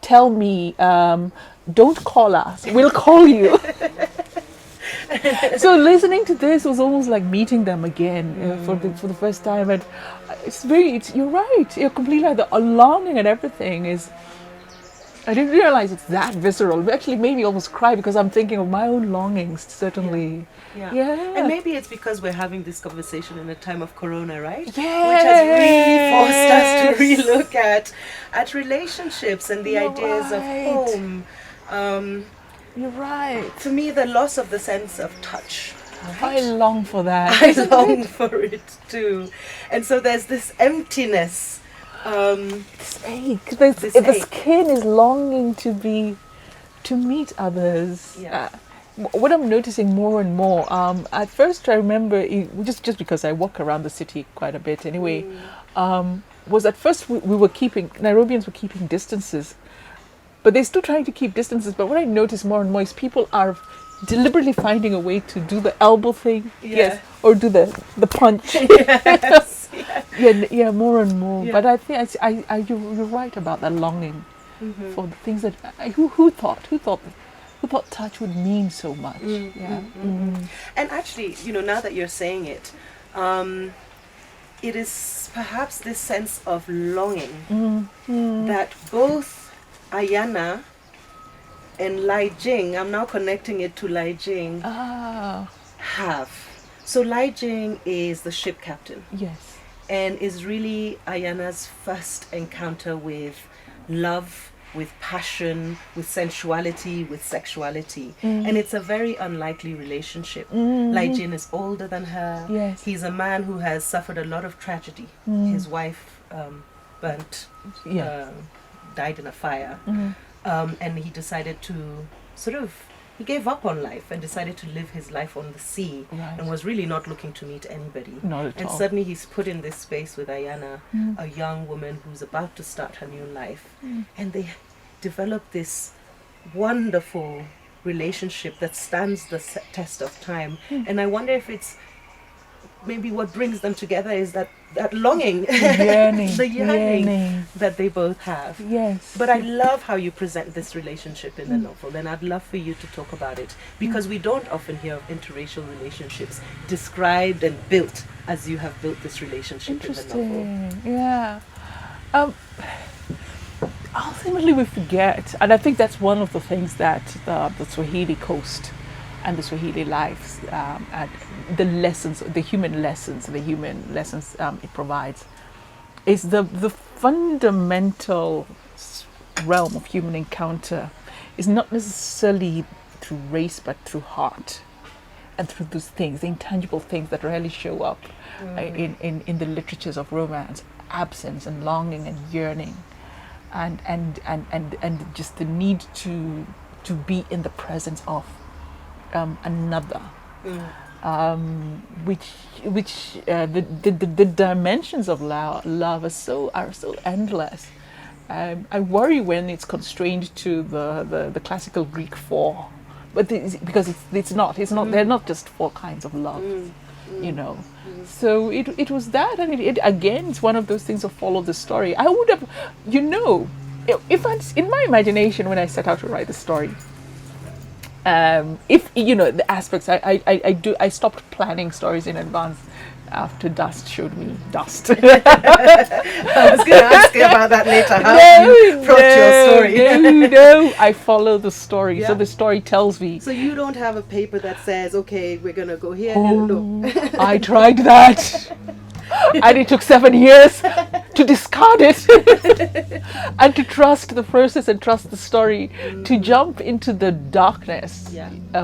tell me, don't call us, we'll call you. So listening to this was almost like meeting them again for the first time, and you're right, you're completely right. The longing and everything is. I didn't realize it's that visceral. It actually made me almost cry because I'm thinking of my own longings. Certainly, yeah. And maybe it's because we're having this conversation in a time of Corona, right? Yes. Which has really forced us to relook at relationships and the ideas of home. You're right. For me, the loss of the sense of touch. I long for that. I long for it too. And so there's this emptiness. This ache. The skin is longing to meet others. Yeah. What I'm noticing more and more, at first I remember, just because I walk around the city quite a bit anyway, was at first Nairobians were keeping distances, but they're still trying to keep distances. But what I notice more and more is people are deliberately finding a way to do the elbow thing, or do the punch. Yes. More and more. Yeah. But I think you're right about that longing for the things that who thought touch would mean so much. And actually, now that you're saying it, it is perhaps this sense of longing that both Ayana and Lai Jing, I'm now connecting it to Lai Jing, have. So Lai Jing is the ship captain. Yes. And is really Ayana's first encounter with love, with passion, with sensuality, with sexuality. And it's a very unlikely relationship. Lai Jin is older than her. Yes. He's a man who has suffered a lot of tragedy. His wife died in a fire. And he decided to he gave up on life and decided to live his life on the sea, and was really not looking to meet anybody. Not at all. And suddenly he's put in this space with Ayana, a young woman who's about to start her new life. And they develop this wonderful relationship that stands the test of time. And I wonder if it's maybe what brings them together is that longing, the yearning that they both have. Yes. But I love how you present this relationship in the novel, and I'd love for you to talk about it, because we don't often hear of interracial relationships described and built as you have built this relationship in the novel. Yeah. Ultimately we forget, and I think that's one of the things that the Swahili coast and the Swahili lives, and the lessons, the human lessons it provides, is the fundamental realm of human encounter is not necessarily through race, but through heart, and through those things, the intangible things that really show up in the literatures of romance: absence and longing and yearning, and just the need to be in the presence of another, which the dimensions of love are so endless. I worry when it's constrained to the classical Greek four, but because it's not. They're not just four kinds of love, So it was that, and it again, it's one of those things of follow the story. I would have, if in my imagination when I set out to write the story. If the aspects I stopped planning stories in advance after Dust showed me Dust. I was going to ask you about that later. How you brought your story? No, I follow the story. So the story tells me. So you don't have a paper that says, okay, we're going to go here. No. I tried that. And it took 7 years to discard it and to trust the process and trust the story, to jump into the darkness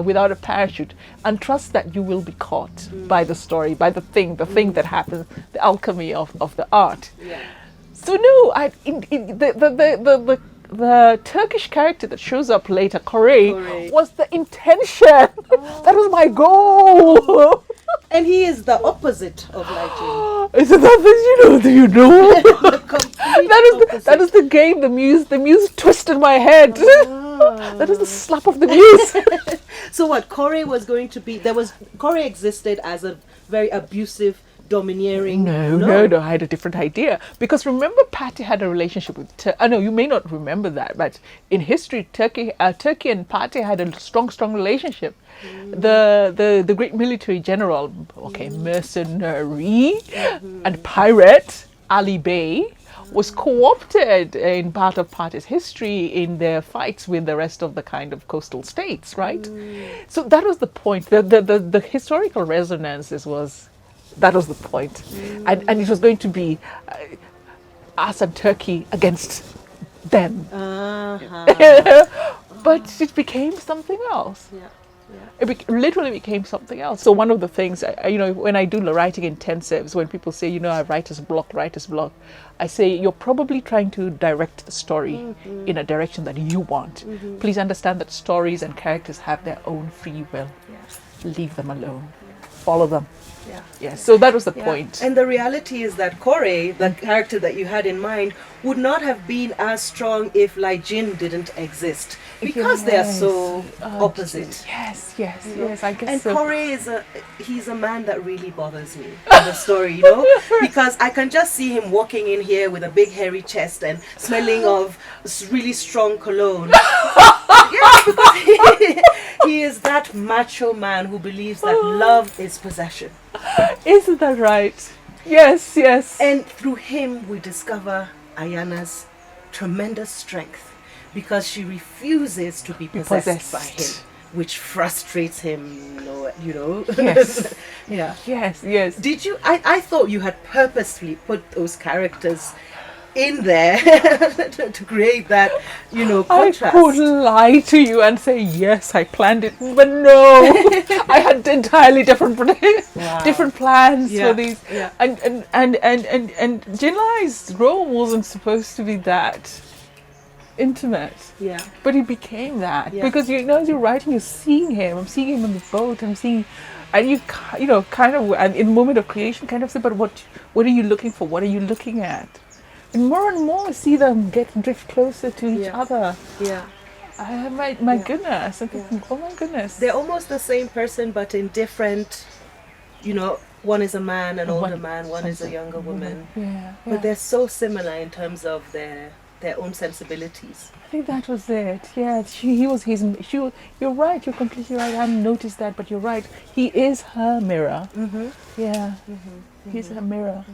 without a parachute, and trust that you will be caught by the story, by the thing that happens, the alchemy of the art. So no, the Turkish character that shows up later, Kore, was the intention. That was my goal. And he is the opposite of Lai Jing. Isn't that do you know? That is the game. The muse twisted my head. That is the slap of the muse. So what Kore was going to be? Kore existed as a very abusive, domineering. No, I had a different idea. Because remember, Patty had a relationship with Turkey. No, you may not remember that, but in history, Turkey and Patty had a strong relationship. The great military general, mercenary and pirate Ali Bey was co-opted in part of Patty's history in their fights with the rest of the kind of coastal states, right? So that was the point. The historical resonances was. That was the point. And it was going to be us and Turkey against them. But it became something else. Yeah. It literally became something else. So one of the things, when I do the writing intensives, when people say, I have writer's block, I say, you're probably trying to direct the story in a direction that you want. Please understand that stories and characters have their own free will. Leave them alone. Follow them. Yeah. So that was the point. And the reality is that Kore, the character that you had in mind, would not have been as strong if Lai Jin didn't exist, because they are so opposite. Yes, I guess and so. Kore he's a man that really bothers me in the story, because I can just see him walking in here with a big hairy chest and smelling of really strong cologne. Because he is that macho man who believes that love is possession. Isn't that right? Yes. And through him we discover Ayana's tremendous strength, because she refuses to be possessed by him, which frustrates him, Yes. Yes. Did you? I thought you had purposely put those characters in there to create that, contrast. I could lie to you and say yes, I planned it, but no, I had entirely different plans for these. Yeah. And Jinlai's role wasn't supposed to be that intimate. Yeah. But it became that because as you're writing, you're seeing him. I'm seeing him on the boat. I'm seeing. And you kind of, and in the moment of creation, kind of say, but what are you looking for? What are you looking at? And more see them drift closer to each other. Yeah. My goodness. I'm thinking, oh my goodness. They're almost the same person, but in different, one is a man, an older man, one is a younger woman. Yeah. But they're so similar in terms of their own sensibilities. I think that was it. Yeah, you're right, you're completely right. I hadn't noticed that, but you're right. He is her mirror. Yeah. He's her mirror.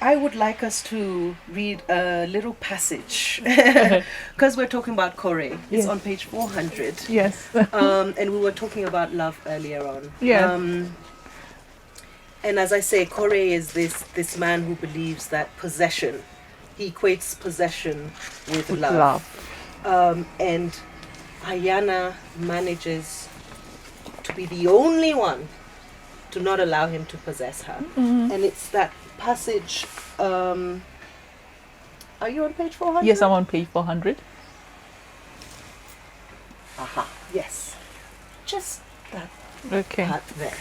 I would like us to read a little passage because we're talking about Kore. It's on page 400. Yes. And we were talking about love earlier on. Yeah. And as I say, Kore is this man who believes that possession, he equates possession with love. And Ayana manages to be the only one to not allow him to possess her. And it's that passage. Are you on page 400? Yes, I'm on page 400. Aha, yes. Just that part there.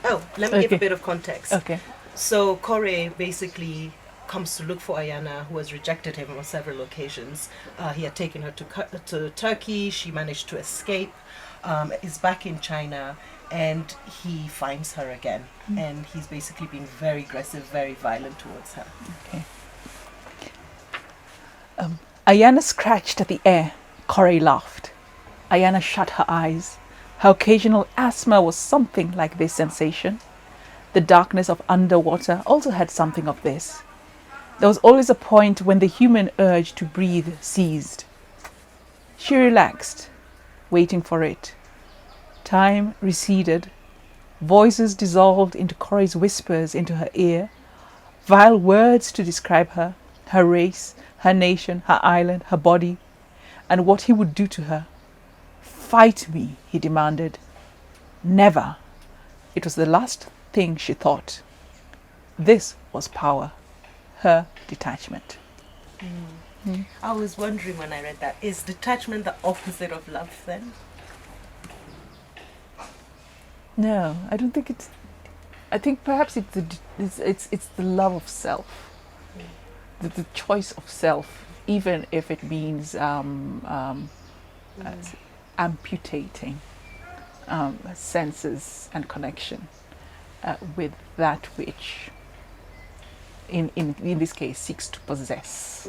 Oh, let me give a bit of context. Okay. So Kore basically comes to look for Ayana, who has rejected him on several occasions. He had taken her to Turkey. She managed to escape. Is back in China, and he finds her again. And he's basically being very aggressive, very violent towards her. Okay. Ayana scratched at the air. Kore laughed. Ayana shut her eyes. Her occasional asthma was something like this sensation. The darkness of underwater also had something of this. There was always a point when the human urge to breathe ceased. She relaxed, waiting for it. Time receded. Voices dissolved into Kore's whispers into her ear. Vile words to describe her race, her nation, her island, her body, and what he would do to her. Fight me, he demanded. Never. It was the last thing she thought. This was power, her detachment. I was wondering when I read that, is detachment the opposite of love then? No, I don't think it's. I think perhaps it's the love of self, the choice of self, even if it means amputating senses and connection. with that which, in this case, seeks to possess.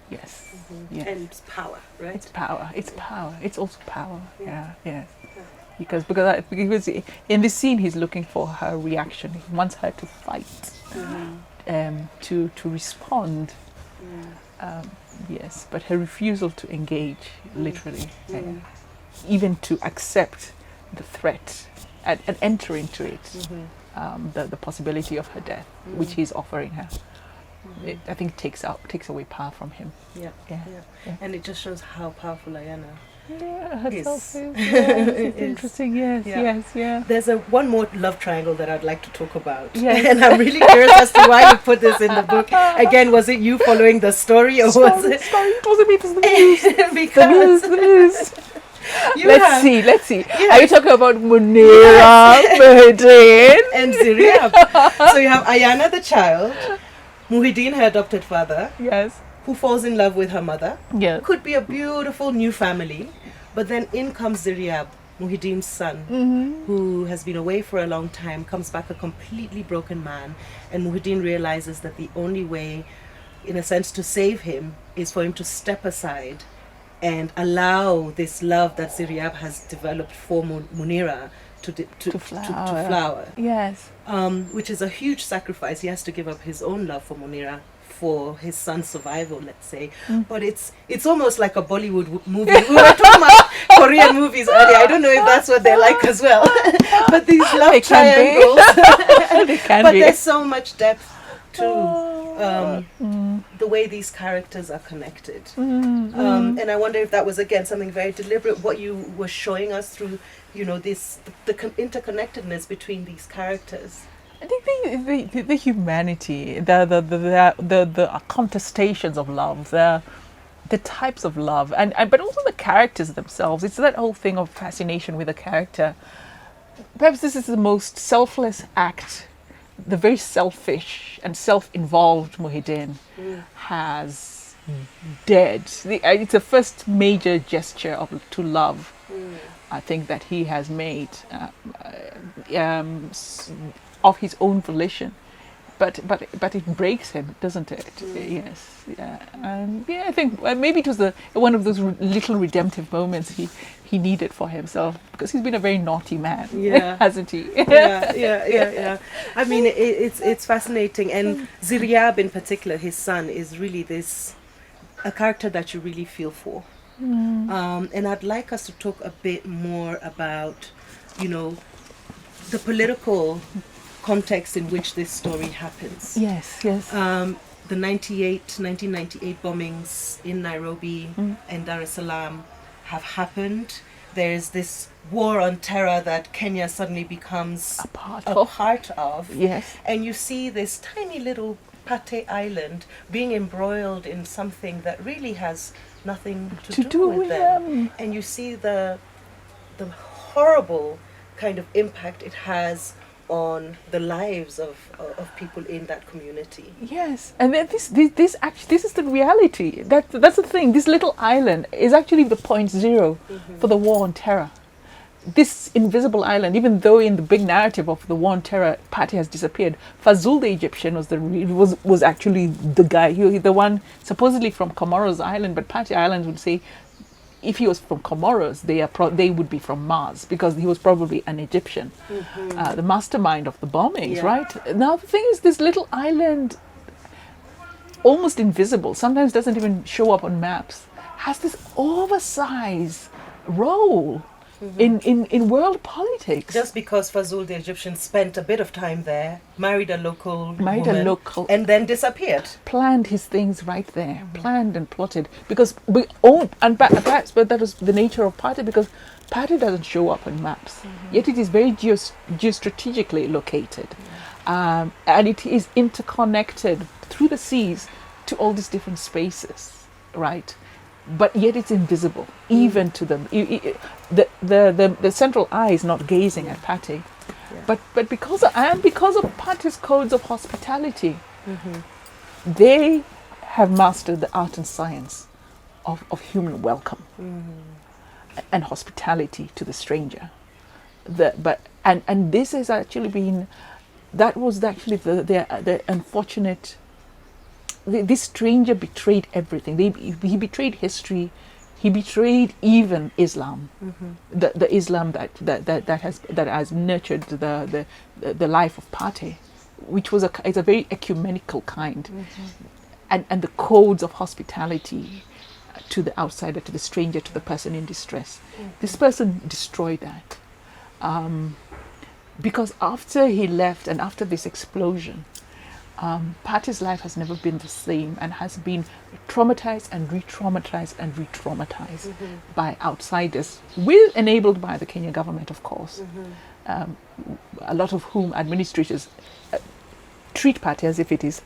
Yes. Yes. And it's power, right? It's power. It's power. It's also power. Yeah. Yes. Because in this scene he's looking for her reaction. He wants her to fight, to respond. Yes, but her refusal to engage, literally, even to accept the threat and enter into it, the possibility of her death, which he's offering her. I think takes away power from him. Yeah. And it just shows how powerful Ayana herself is. It's interesting. Yes. There's one more love triangle that I'd like to talk about. Yes. And I'm really curious as to why you put this in the book. Again, was it you following the story, or was it? Sorry, it wasn't me. It was the muse. Because the muse. Let's see. Yes. Are you talking about Munira, Muhyiddin, and Ziryab? So you have Ayana the child, Muhyiddin, her adopted father, Yes. who falls in love with her mother. Yeah. Could be a beautiful new family, but then in comes Ziryab, Muhyiddin's son, who has been away for a long time, comes back a completely broken man, and Muhyiddin realizes that the only way, in a sense, to save him is for him to step aside and allow this love that Ziryab has developed for Munira to flower. Yes. Which is a huge sacrifice. He has to give up his own love for Munira for his son's survival, let's say. But it's almost like a Bollywood movie. We were talking about Korean movies earlier. I don't know if that's what they're like as well. But these love triangles. But there's so much depth to the way these characters are connected. And I wonder if that was, again, something very deliberate, what you were showing us through, the interconnectedness between these characters. I think the humanity, the contestations of love, the types of love, and but also the characters themselves. It's that whole thing of fascination with a character. Perhaps this is the most selfless act, the very selfish and self-involved Muhyiddin has dared. It's the first major gesture to love, I think, that he has made of his own volition. But it breaks him, doesn't it? Yes, I think maybe it was one of those little redemptive moments he needed for himself, because he's been a very naughty man, hasn't he? Yeah. I mean, it's fascinating, and Ziryab in particular, his son, is really a character that you really feel for. And I'd like us to talk a bit more about, the political context in which this story happens. Yes. The 1998 bombings in Nairobi and Dar es Salaam have happened. There's this war on terror that Kenya suddenly becomes a part of. Yes. And you see this tiny little Pate Island being embroiled in something that really has nothing to do with them. And you see the horrible kind of impact it has on the lives of people in that community. Yes, and then this is the reality. That's the thing. This little island is actually the point zero for the war on terror. This invisible island, even though in the big narrative of the war on terror, Pate has disappeared. Fazul the Egyptian was actually the guy, the one supposedly from Comoros Island, but Pate Island would say, if he was from Comoros, they would be from Mars, because he was probably an Egyptian, the mastermind of the bombings, right? Now the thing is, this little island, almost invisible, sometimes doesn't even show up on maps, has this oversized role in world politics. Just because Fazul the Egyptian spent a bit of time there, married a local, and then disappeared. Planned his things right there, planned and plotted, because perhaps that was the nature of Pate, because Pate doesn't show up on maps, yet it is very geostrategically located, and it is interconnected through the seas to all these different spaces, right? But yet it's invisible, even to them. The central eye is not gazing at Pate, but because of Pate's codes of hospitality, they have mastered the art and science of human welcome and hospitality to the stranger. And this has actually been that was actually the unfortunate. This stranger betrayed everything. He betrayed history. He betrayed even Islam, the Islam that has nurtured the life of Pate, which was it's a very ecumenical kind, and the codes of hospitality to the outsider, to the stranger, to the person in distress. This person destroyed that, because after he left and after this explosion, Pate's life has never been the same and has been traumatized and re-traumatized and re-traumatized by outsiders, enabled by the Kenya government, of course. A lot of whom administrators treat Pate as if it is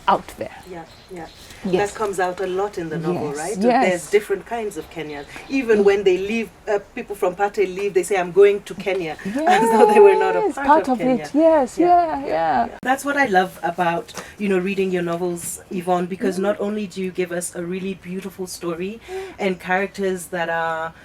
out there. Yeah. Yes. That comes out a lot in the novel, Yes, right? yes. There's different kinds of Kenyans. Even when they leave, people from Pate leave, they say, I'm going to Kenya, as though they were not a part of Kenya. It. Yes, yeah. That's what I love about, reading your novels, Yvonne, because not only do you give us a really beautiful story and characters that are,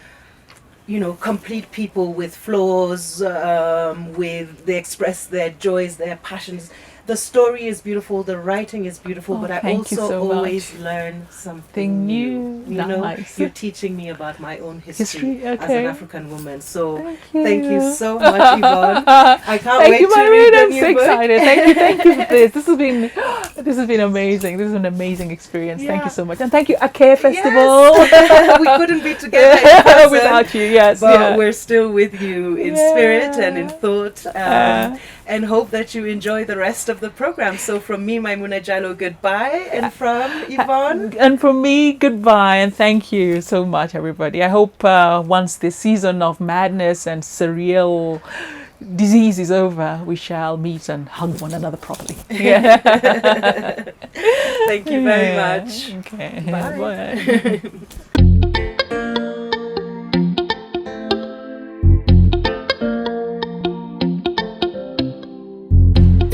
complete people with flaws, they express their joys, their passions. The story is beautiful, the writing is beautiful, but I also always learn something new. Nice. You're teaching me about my own history okay. as an African woman. So thank you so much, Yvonne. I can't wait to Maimouna, read the I'm new so book. excited. Thank you for this. This has been amazing. This is an amazing experience. Thank you so much, and thank you, Ake Festival. Yes. We couldn't be together in person, without you. Yes, but we're still with you in spirit and in thought, and hope that you enjoy the rest of the program. So from me, Maimouna Jallow, goodbye, and from Yvonne, and from me, goodbye, and thank you so much, everybody. I hope once this season of madness and surreal disease is over, we shall meet and hug one another properly. Thank you very much. Okay. Bye.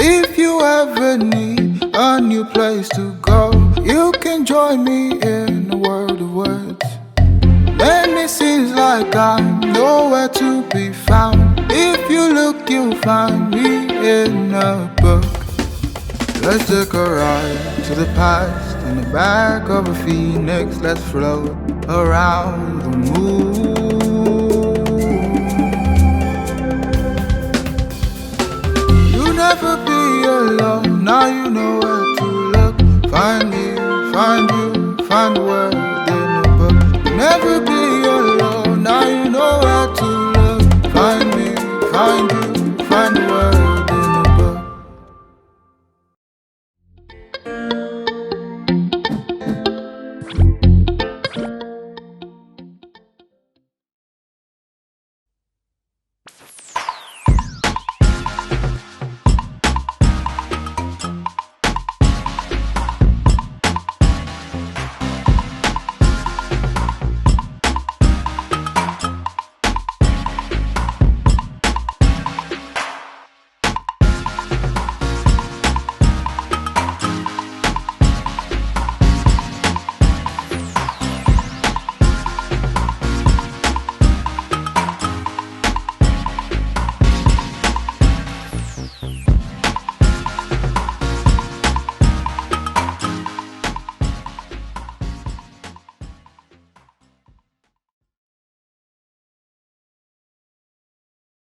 If you ever need a new place to go, you can join me in a world of words. When it seems like I'm nowhere to be found, if you look, you'll find me in a book. Let's take a ride to the past in the back of a phoenix. Let's float around the moon. You'll never be alone, now you know where to look. Find me, find you, find the world.